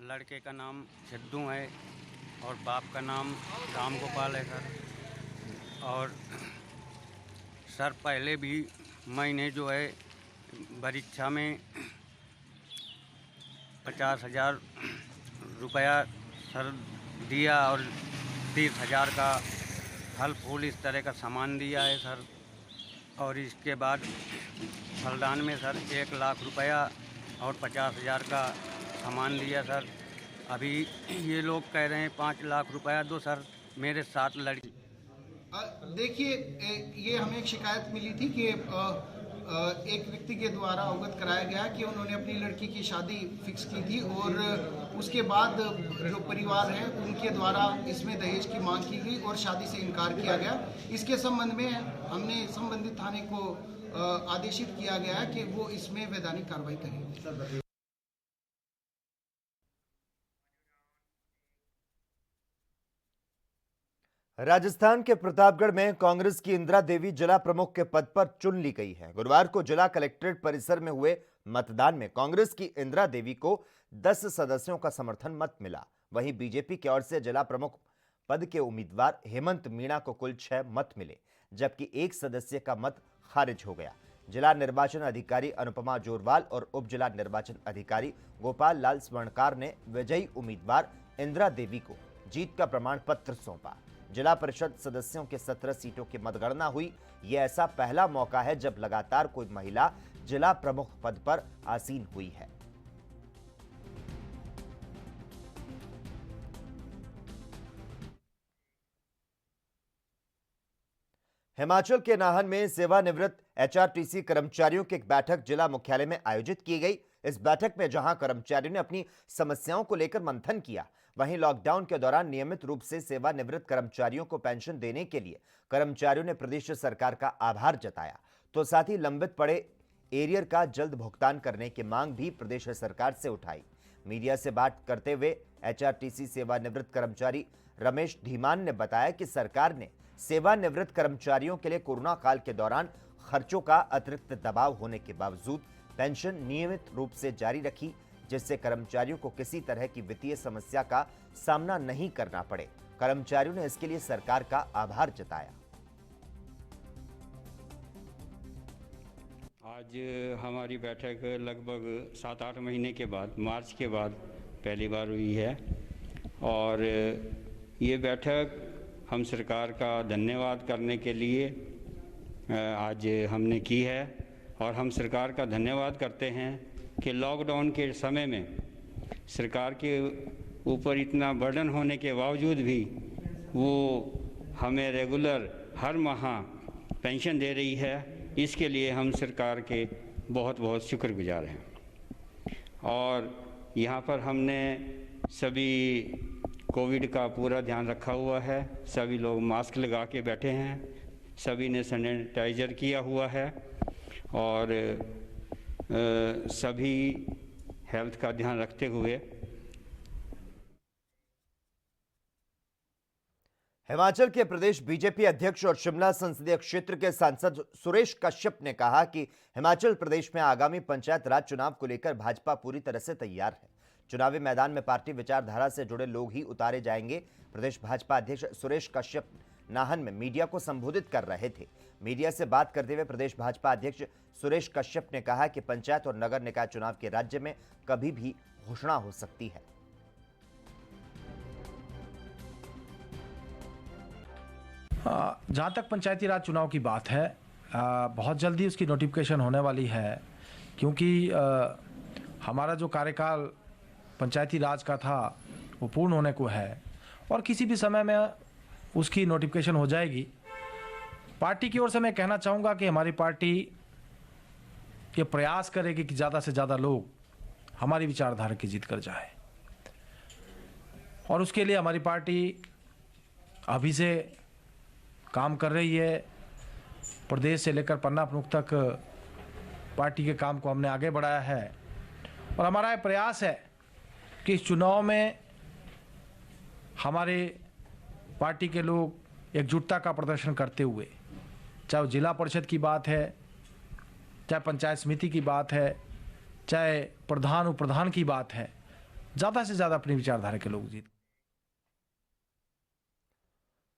लड़के का नाम सिद्धू है और बाप का नाम राम गोपाल है सर। और सर पहले भी मैंने जो है परीक्षा में 50,000 रुपया सर दिया और 30,000 का फल फूल इस तरह का सामान दिया है सर। और इसके बाद फलदान में सर 1 लाख रुपया और 50,000 का सामान दिया सर। अभी ये लोग कह रहे हैं 5 लाख रुपया दो सर, मेरे 7 लड़की। देखिए, ये हमें एक शिकायत मिली थी कि एक व्यक्ति के द्वारा अवगत कराया गया कि उन्होंने अपनी लड़की की शादी फिक्स की थी और उसके बाद जो परिवार है उनके द्वारा इसमें दहेज की मांग की गई और शादी से इनकार किया गया। इसके संबंध में हमने संबंधित थाने को आदेशित किया गया कि वो इसमें वैधानिक कार्रवाई करें। राजस्थान के प्रतापगढ़ में कांग्रेस की इंदिरा देवी जिला प्रमुख के पद पर चुन ली गई है। गुरुवार को जिला कलेक्ट्रेट परिसर में हुए मतदान में कांग्रेस की इंदिरा देवी को 10 सदस्यों का समर्थन मत मिला। वहीं बीजेपी की ओर से जिला प्रमुख पद के उम्मीदवार हेमंत मीणा को कुल 6 मत मिले, जबकि 1 सदस्य का मत खारिज हो गया। जिला निर्वाचन अधिकारी अनुपमा जोरवाल और उप जिला निर्वाचन अधिकारी गोपाल लाल स्वर्णकार ने विजयी उम्मीदवार इंदिरा देवी को जीत का प्रमाण पत्र सौंपा। जिला परिषद सदस्यों के 17 सीटों की मतगणना हुई। यह ऐसा पहला मौका है जब लगातार कोई महिला जिला प्रमुख पद पर आसीन हुई है। हिमाचल के नाहन में सेवानिवृत्त एचआरटीसी कर्मचारियों की एक बैठक जिला मुख्यालय में आयोजित की गई। इस बैठक में जहां कर्मचारियों ने अपनी समस्याओं को लेकर मंथन किया, वहीं लॉकडाउन के दौरान नियमित रूप से सेवानिवृत्त कर्मचारियों को पेंशन देने के लिए कर्मचारियों ने प्रदेश सरकार का आभार जताया, तो साथ ही लंबित पड़े एरियर का जल्द भुगतान करने की मांग भी प्रदेश सरकार से उठाई। मीडिया से बात करते हुए एचआरटीसी सेवानिवृत्त कर्मचारी रमेश धीमान ने बताया कि सरकार ने सेवानिवृत्त कर्मचारियों के लिए कोरोना काल के दौरान खर्चों का अतिरिक्त दबाव होने के बावजूद पेंशन नियमित रूप से जारी रखी, जिससे कर्मचारियों को किसी तरह की वित्तीय समस्या का सामना नहीं करना पड़े। कर्मचारियों ने इसके लिए सरकार का आभार जताया। आज हमारी बैठक लगभग 7-8 महीने के बाद, मार्च के बाद पहली बार हुई है और ये बैठक हम सरकार का धन्यवाद करने के लिए आज हमने की है और हम सरकार का धन्यवाद करते हैं कि लॉकडाउन के समय में सरकार के ऊपर इतना बर्डन होने के बावजूद भी वो हमें रेगुलर हर माह पेंशन दे रही है। इसके लिए हम सरकार के बहुत बहुत शुक्रगुजार हैं। और यहाँ पर हमने सभी कोविड का पूरा ध्यान रखा हुआ है, सभी लोग मास्क लगा के बैठे हैं, सभी ने सैनिटाइजर किया हुआ है और सभी हेल्थ का ध्यान रखते हुए हिमाचल के प्रदेश बीजेपी अध्यक्ष और शिमला संसदीय क्षेत्र के सांसद सुरेश कश्यप ने कहा कि हिमाचल प्रदेश में आगामी पंचायत राज चुनाव को लेकर भाजपा पूरी तरह से तैयार है। चुनावी मैदान में पार्टी विचारधारा से जुड़े लोग ही उतारे जाएंगे। प्रदेश भाजपा अध्यक्ष सुरेश कश्यप नाहन में मीडिया को संबोधित कर रहे थे। मीडिया से बात करते हुए प्रदेश भाजपा अध्यक्ष सुरेश कश्यप ने कहा कि पंचायत और नगर निकाय चुनाव के राज्य में कभी भी घोषणा हो सकती है। जहाँ तक पंचायती राज चुनाव की बात है, बहुत जल्दी उसकी नोटिफिकेशन होने वाली है, क्योंकि हमारा जो कार्यकाल पंचायती राज का था वो पूर्ण होने को है और किसी भी समय में उसकी नोटिफिकेशन हो जाएगी। पार्टी की ओर से मैं कहना चाहूँगा कि हमारी पार्टी ये प्रयास करेगी कि ज़्यादा से ज़्यादा लोग हमारी विचारधारा की जीत कर जाए और उसके लिए हमारी पार्टी अभी से काम कर रही है। प्रदेश से लेकर पन्ना प्रमुख तक पार्टी के काम को हमने आगे बढ़ाया है और हमारा ये प्रयास है कि इस चुनाव में हमारे पार्टी के लोग एकजुटता का प्रदर्शन करते हुए, चाहे वो जिला परिषद की बात है, चाहे पंचायत समिति की बात है, चाहे प्रधान उपप्रधान की बात है, ज़्यादा से ज़्यादा अपनी विचारधारा के लोग जीत।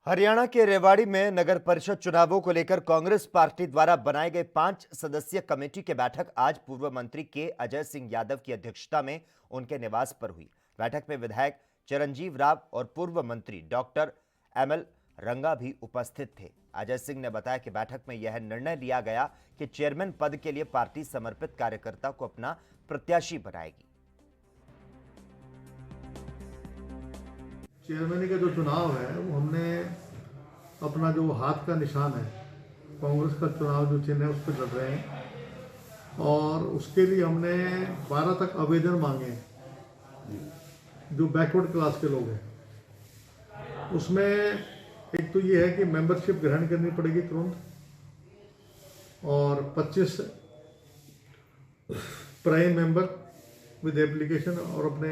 हरियाणा के रेवाड़ी में नगर परिषद चुनावों को लेकर कांग्रेस पार्टी द्वारा बनाए गए 5 सदस्यीय कमेटी की बैठक आज पूर्व मंत्री के अजय सिंह यादव की अध्यक्षता में उनके निवास पर हुई। बैठक में विधायक चिरंजीव राव और पूर्व मंत्री डॉक्टर एमएल रंगा भी उपस्थित थे। अजय सिंह ने बताया कि बैठक में यह निर्णय लिया गया कि चेयरमैन पद के लिए पार्टी समर्पित कार्यकर्ता को अपना प्रत्याशी बनाएगी। चेयरमैन का जो चुनाव है वो हमने अपना जो हाथ का निशान है, कांग्रेस का चुनाव जो चिन्ह है उस पर लड़ रहे हैं और उसके लिए हमने 12 तक आवेदन मांगे हैं जो बैकवर्ड क्लास के लोग हैं। उसमें एक तो ये है कि मेंबरशिप ग्रहण करनी पड़ेगी तुरंत और 25 प्राइम मेंबर विद एप्लीकेशन और अपने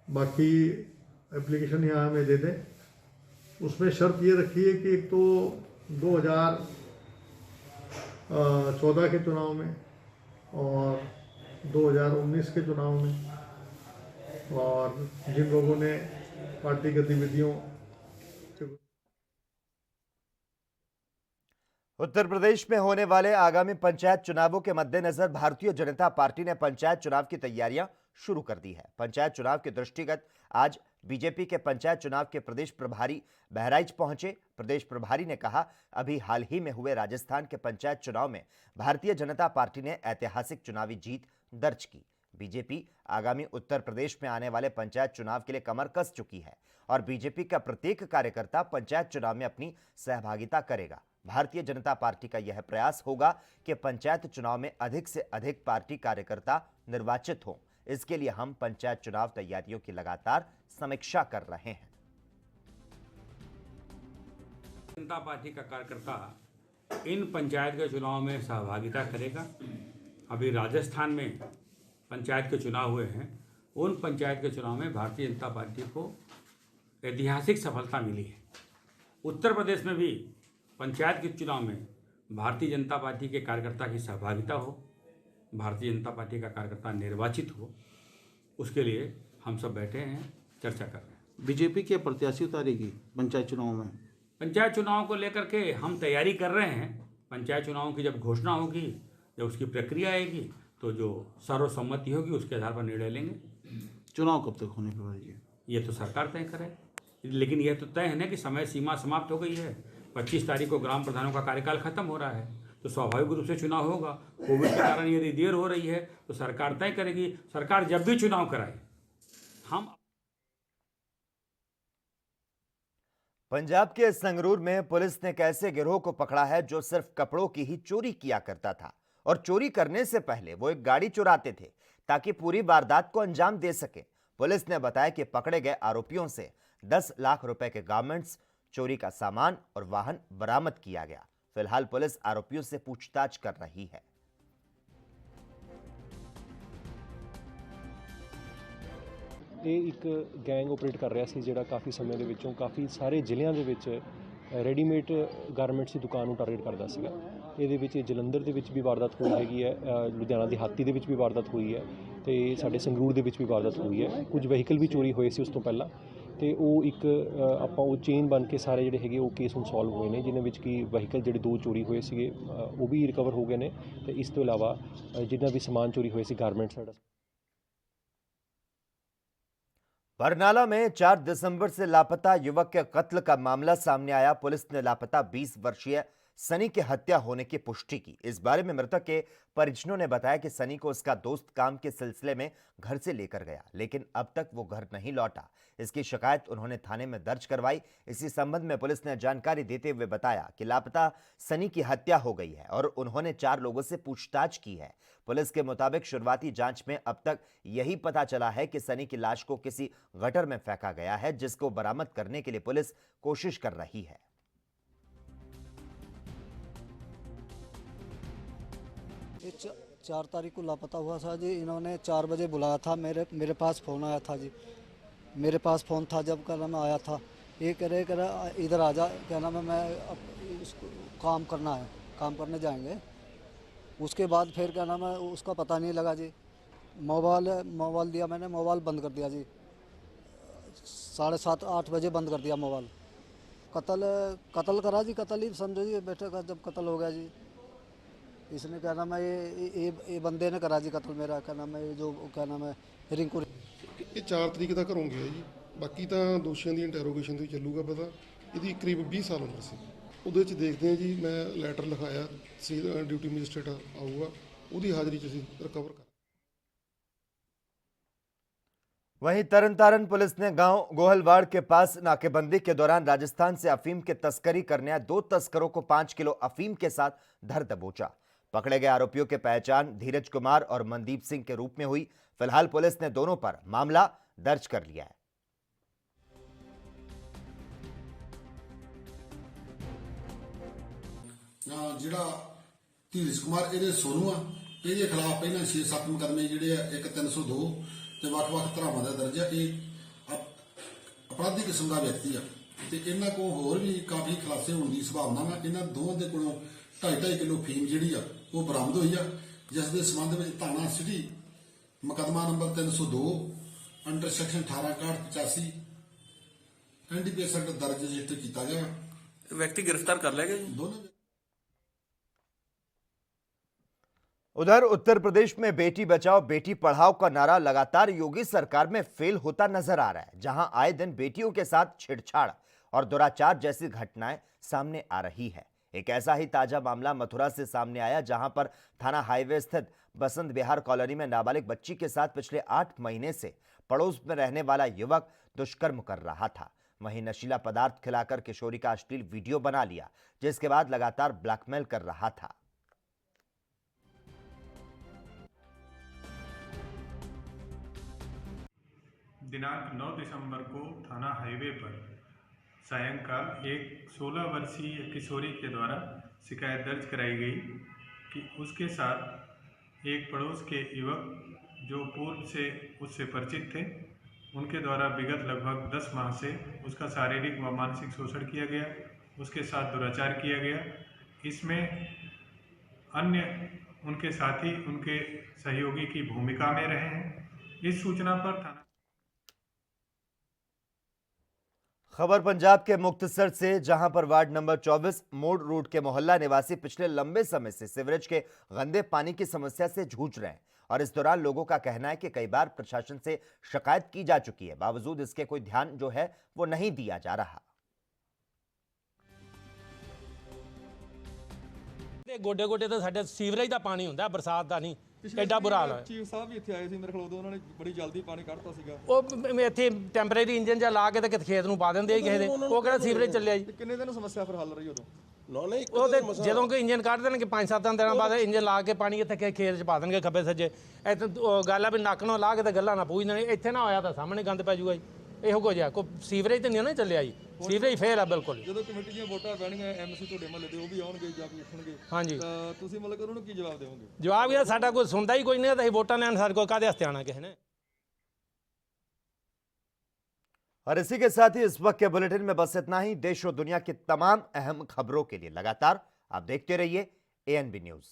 बाकी एप्लीकेशन यहाँ हमें दे दें। उसमें शर्त ये रखी है कि एक तो 2014 के चुनाव में और 2019 के चुनाव में और जिन लोगों ने पार्टी गतिविधियों उत्तर प्रदेश में होने वाले आगामी पंचायत चुनावों के मद्देनजर भारतीय जनता पार्टी ने पंचायत चुनाव की तैयारियां शुरू कर दी है। पंचायत चुनाव के दृष्टिगत आज बीजेपी के पंचायत चुनाव के प्रदेश प्रभारी बहराइच पहुंचे। प्रदेश प्रभारी ने कहा, अभी हाल ही में हुए राजस्थान के पंचायत चुनाव में भारतीय जनता पार्टी ने ऐतिहासिक चुनावी जीत दर्ज की। बीजेपी आगामी उत्तर प्रदेश में आने वाले पंचायत चुनाव के लिए कमर कस चुकी है और बीजेपी का प्रत्येक कार्यकर्ता पंचायत चुनाव में अपनी सहभागिता करेगा। भारतीय जनता पार्टी का यह प्रयास होगा कि पंचायत चुनाव में अधिक से अधिक पार्टी कार्यकर्ता निर्वाचित हों। इसके लिए हम पंचायत चुनाव तैयारियों की लगातार समीक्षा कर रहे हैं। जनता पार्टी का कार्यकर्ता इन पंचायत के चुनाव में सहभागिता करेगा। अभी राजस्थान में पंचायत के चुनाव हुए हैं, उन पंचायत के चुनाव में भारतीय जनता पार्टी को ऐतिहासिक सफलता मिली है। उत्तर प्रदेश में भी पंचायत के चुनाव में भारतीय जनता पार्टी के कार्यकर्ता की सहभागिता हो, भारतीय जनता पार्टी का कार्यकर्ता निर्वाचित हो, उसके लिए हम सब बैठे हैं, चर्चा कर रहे हैं। बीजेपी के प्रत्याशी उतारेगी पंचायत चुनाव में? पंचायत चुनाव को लेकर के हम तैयारी कर रहे हैं। पंचायत चुनाव की जब घोषणा होगी, जब उसकी प्रक्रिया आएगी, तो जो सर्वसम्मति होगी उसके आधार पर निर्णय लेंगे। चुनाव कब तक होने पर है? ये तो सरकार तय करे, लेकिन यह तो तय है ना कि समय सीमा समाप्त हो गई है। 25 तारीख को ग्राम प्रधानों का कार्यकाल खत्म हो रहा है, तो स्वाभाविक रूप से चुनाव होगा। कोविड के कारण यदि देर हो रही है तो सरकार तय करेगी। सरकार जब भी चुनाव कराए, हम पंजाब के संगरूर में पुलिस ने एक ऐसे गिरोह को पकड़ा है जो सिर्फ कपड़ों की ही चोरी किया करता था, और चोरी करने से पहले वो एक गाड़ी चुराते थे ताकि पूरी वारदात को अंजाम दे सके। पुलिस ने बताया कि पकड़े गए आरोपियों से 10 लाख रुपए के गारमेंट्स, चोरी का सामान और वाहन बरामद किया गया। फिलहाल पुलिस आरोपियों से पूछताछ कर रही है। ਇਹ ਇੱਕ ਗੈਂਗ ਆਪਰੇਟ ਕਰ ਰਿਹਾ ਸੀ ਜਿਹੜਾ ਕਾਫੀ ਸਮੇਂ ਦੇ ਵਿੱਚੋਂ ਕਾਫੀ ਸਾਰੇ ਜ਼ਿਲ੍ਹਿਆਂ ਦੇ ਵਿੱਚ ਰੈਡੀਮੇਡ ਗਾਰਮੈਂਟਸ ਦੀ ਦੁਕਾਨ ਨੂੰ ਟਾਰਗੇਟ ਕਰਦਾ ਸੀਗਾ। ਇਹਦੇ ਵਿੱਚ ਜਲੰਧਰ ਦੇ ਵਿੱਚ ਵੀ ਵਾਰਦਾਤ ਹੋਈ ਹੈਗੀ ਹੈ, ਲੁਧਿਆਣਾ ਦਿਹਾਤੀ ਦੇ ਵਿੱਚ ਵੀ ਵਾਰਦਾਤ ਹੋਈ ਹੈ ਤੇ ਸਾਡੇ ਸੰਗਰੂਰ ਦੇ ਵਿੱਚ ਵੀ ਵਾਰਦਾਤ ਹੋਈ ਹੈ। ਕੁਝ ਵਹੀਕਲ ਵੀ ਚੋਰੀ ਹੋਏ ਸੀ ਉਸ ਤੋਂ ਪਹਿਲਾਂ, ਤੇ ਉਹ ਇੱਕ ਆਪਾਂ ਉਹ ਚੇਨ ਬਣ ਕੇ ਸਾਰੇ ਜਿਹੜੇ ਹੈਗੇ ਉਹ ਕੇਸ ਹੁਣ ਸੋਲਵ ਹੋਏ ਨੇ, ਜਿਨ੍ਹਾਂ ਵਿੱਚ ਕਿ ਵਹੀਕਲ ਜਿਹੜੇ 2 ਚੋਰੀ ਹੋਏ ਸੀਗੇ ਉਹ ਵੀ ਰਿਕਵਰ ਹੋ ਗਏ ਨੇ, ਤੇ ਇਸ ਤੋਂ ਇਲਾਵਾ ਜਿੰਨਾ ਵੀ ਸਮਾਨ ਚੋਰੀ ਹੋਏ ਸੀ ਗਾਰਮੈਂਟਸ ਸਾਡਾ। बरनाला में 4 दिसंबर से लापता युवक के कत्ल का मामला सामने आया। पुलिस ने लापता 20 वर्षीय सनी की हत्या होने की पुष्टि की। इस बारे में मृतक के परिजनों ने बताया कि सनी को उसका दोस्त काम के सिलसिले में घर से लेकर गया, लेकिन अब तक वो घर नहीं लौटा। इसकी शिकायत उन्होंने थाने में दर्ज करवाई। इसी संबंध में पुलिस ने जानकारी देते हुए बताया कि लापता सनी की हत्या हो गई है और उन्होंने 4 लोगों से पूछताछ की है। पुलिस के मुताबिक शुरुआती जांच में अब तक यही पता चला है कि सनी की लाश को किसी गटर में फेंका गया है, जिसको बरामद करने के लिए पुलिस कोशिश कर रही है। ये 4 तारीख को लापता हुआ था जी। इन्होंने 4 बजे बुलाया था, मेरे पास फ़ोन आया था जी। मेरे पास फ़ोन था जब क्या नाम आया था, ये कह रहे इधर आ जा, क्या नाम है, मैं काम करना है, काम करने जाएंगे। उसके बाद फिर क्या नाम है उसका पता नहीं लगा जी। मोबाइल दिया मैंने, मोबाइल बंद कर दिया जी। 7:30-8 बजे बंद कर दिया मोबाइल। कत्ल करा जी, कत्ल ही समझो जी बेटे का, जब कत्ल हो गया जी। इसने क्या नाम है ये बंदे ने करा जी कत्ल मेरा, क्या नाम है ये जो क्या नाम है रिंकू। ਇਹ 4 ਤਰੀਕ ਦਾ ਘਰੋਂ ਗਿਆ ਜੀ। ਬਾਕੀ ਤਾਂ ਦੋਸ਼ੀਆਂ ਦੀ ਇੰਟਰੋਗੇਸ਼ਨ ਤੋਂ ਹੀ ਚੱਲੂਗਾ ਪਤਾ। ਇਹਦੀ ਕਰੀਬ 20 ਸਾਲ ਉਮਰ ਸੀ। ਉਹਦੇ ਵਿੱਚ ਦੇਖਦੇ ਹਾਂ ਜੀ, ਮੈਂ ਲੈਟਰ ਲਿਖਾਇਆ ਸੀ, ਡਿਊਟੀ ਮੈਜਿਸਟ੍ਰੇਟ ਆਊਗਾ, ਉਹਦੀ ਹਾਜ਼ਰੀ 'ਚ ਅਸੀਂ ਰਿਕਵਰ ਕਰ। वहीं तरनतारन पुलिस ने गांव गोहलवाड़ के पास नाकेबंदी के दौरान राजस्थान से अफीम की तस्करी करने आए 2 तस्करों को 5 किलो अफीम के साथ धर दबोचा। पकड़े गए आरोपियों की पहचान धीरज कुमार और मनदीप सिंह के रूप में हुई। फिलहाल पुलिस ने दोनों पर मामला दर्ज कर लिया है। ਜਿਹੜਾ ਧੀਰਜ ਕੁਮਾਰ ਇਹਦੇ ਸੋਨੂ ਆ, ਇਹਦੇ ਖਿਲਾਫ ਪਹਿਲਾਂ 6-7 ਮੁਕੱਦਮੇ ਜਿਹੜੇ ਆ, ਇੱਕ 302 ਤੇ ਵੱਖ-ਵੱਖ ਧਾਰਾਵਾਂ ਦਾ ਦਰਜ ਆ। ਇਹ ਅਪਰਾਧੀ ਕਿਸਮ ਦਾ ਵਿਅਕਤੀ ਆ ਤੇ ਇਹਨਾਂ ਕੋਲ ਹੋਰ ਵੀ ਕਾਫੀ ਖੁਲਾਸੇ ਹੋਣ ਦੀ ਸੰਭਾਵਨਾ ਵਾ। ਇਹਨਾਂ ਦੋਵਾਂ ਦੇ ਕੋਲੋਂ 2.5 ਕਿਲੋ ਫੀਮ ਜਿਹੜੀ ਆ ਉਹ ਬਰਾਮਦ ਹੋਈ ਆ, ਜਿਸ ਦੇ ਸੰਬੰਧ ਵਿੱਚ ਥਾਣਾ ਸਿਟੀ ਮੁਕੱਦਮਾ number 302 under section 186185 NDPS act ਦਰਜ ਰਜਿਸਟਰ ਕੀਤਾ ਗਿਆ। ਵਿਅਕਤੀ ਗ੍ਰਿਫਤਾਰ ਕਰ ਲਿਆ ਗਿਆ ਜੀ। ਦੋਨੋਂ उधर उत्तर प्रदेश में बेटी बचाओ बेटी पढ़ाओ का नारा लगातार योगी सरकार में फेल होता नजर आ रहा है, जहां आए दिन बेटियों के साथ छेड़छाड़ और दुराचार जैसी घटनाएं सामने आ रही है। एक ऐसा ही ताजा मामला मथुरा से सामने आया, जहां पर थाना हाईवे स्थित बसंत विहार कॉलोनी में नाबालिग बच्ची के साथ पिछले 8 महीने से पड़ोस में रहने वाला युवक दुष्कर्म कर रहा था। वहीं नशीला पदार्थ खिलाकर किशोरी का अश्लील वीडियो बना लिया, जिसके बाद लगातार ब्लैकमेल कर रहा था। दिनांक 9 दिसंबर को थाना हाईवे पर सायंकाल एक 16 वर्षीय किशोरी के द्वारा शिकायत दर्ज कराई गई कि उसके साथ एक पड़ोस के युवक जो पूर्व से उससे परिचित थे, उनके द्वारा विगत लगभग 10 माह से उसका शारीरिक व मानसिक शोषण किया गया, उसके साथ दुराचार किया गया। इसमें अन्य उनके साथी उनके सहयोगी की भूमिका में रहे हैं। इस सूचना पर थाना खबर पंजाब के मुक्तसर से, जहां पर वार्ड नंबर 24 मोड़ रोड के मोहल्ला निवासी पिछले लंबे समय से सीवरेज के गंदे पानी की समस्या से जूझ रहे हैं और इस दौरान लोगों का कहना है कि कई बार प्रशासन से शिकायत की जा चुकी है, बावजूद इसके कोई ध्यान जो है वो नहीं दिया जा रहा। गोडे गोडे तो साडे सीवरेज का पानी हुंदा, बरसात का नहीं। एडा बुरा हाल है। चीफ साहब भी ਇੱਥੇ ਆਏ ਸੀ ਮੇਰੇ ਖਿਆਲ ਉਦੋਂ ਉਹਨਾਂ ਨੇ ਬੜੀ ਜਲਦੀ ਪਾਣੀ ਕੱਢਤਾ ਸੀਗਾ। ਉਹ ਇੱਥੇ ਟੈਂਪਰੇਰੀ ਇੰਜਨ ਜਾਂ ਲਾ ਕੇ ਤੇ ਖੇਤ ਨੂੰ ਪਾ ਦਿੰਦੇ ਆ ਕਿਸੇ ਦੇ, ਉਹ ਕਿਹੜਾ ਸੀਵਰੇਜ ਚੱਲਿਆ ਜੀ। ਕਿੰਨੇ ਦਿਨ ਸਮੱਸਿਆ ਫਿਰ ਹੱਲ ਰਹੀ ਉਦੋਂ? ਉਹ ਤੇ ਜਦੋਂ ਕੋਈ ਇੰਜਨ ਕੱਢ ਦੇਣਗੇ 5-7 ਦਿਨਾਂ ਬਾਅਦ ਇੰਜਨ ਲਾ ਕੇ ਪਾਣੀ ਇੱਥੇ ਖੇਤ 'ਚ ਪਾ ਦੇਣਗੇ ਖੱਬੇ ਸੱਜੇ। ਇੱਥੇ ਗੱਲ ਆ ਵੀ ਨੱਕ ਨਾਲ ਲਾ ਕੇ ਤੇ ਗੱਲਾਂ ਨਾ ਪੂਜ ਦੇਣੇ। ਇੱਥੇ ਨਾ ਹੋਇਆ ਤਾਂ ਸਾਹਮਣੇ ਗੰਦ ਪੈ ਜਾਊਗਾ ਜੀ। ਇਹੋ ਕੁਝ ਆ, ਕੋਈ ਸੀਵਰੇਜ ਤੇ ਨਹੀਂ ਨਾ ਚੱਲਿਆ ਜੀ। ਸੀਵਰੇਜ ਫੇਲ ਆ ਬਿਲਕੁਲ। ਜਦੋਂ ਕਮੇਟੀ ਦੀਆਂ ਵੋਟਾਂ ਪੈਣਗੀਆਂ ਐਮਸੀ ਤੁਹਾਡੇ ਮਹੱਲੇ ਦੇ ਉਹ ਵੀ ਆਉਣਗੇ ਜਾ ਕੇ ਉੱਠਣਗੇ, ਹਾਂਜੀ, ਤਾਂ ਤੁਸੀਂ ਮਤਲਬ ਉਹਨਾਂ ਨੂੰ ਕੀ ਜਵਾਬ ਦੇਵੋਗੇ? ਜਵਾਬ ਇਹ ਸਾਡਾ ਕੋਈ ਸੁਣਦਾ ਹੀ ਕੋਈ ਨਹੀਂ, ਤਾਂ ਅਸੀਂ ਵੋਟਾਂ ਲੈਣ ਸਾਡੇ ਕੋਲ ਕਾਹਦੇ ਹੱਥ ਆਣਾ ਕਿਸੇ ਨੇ। और इसी के साथ ही इस वक्त के बुलेटिन में बस इतना ही। देश और दुनिया की तमाम अहम खबरों के लिए लगातार आप देखते रहिए ANB न्यूज।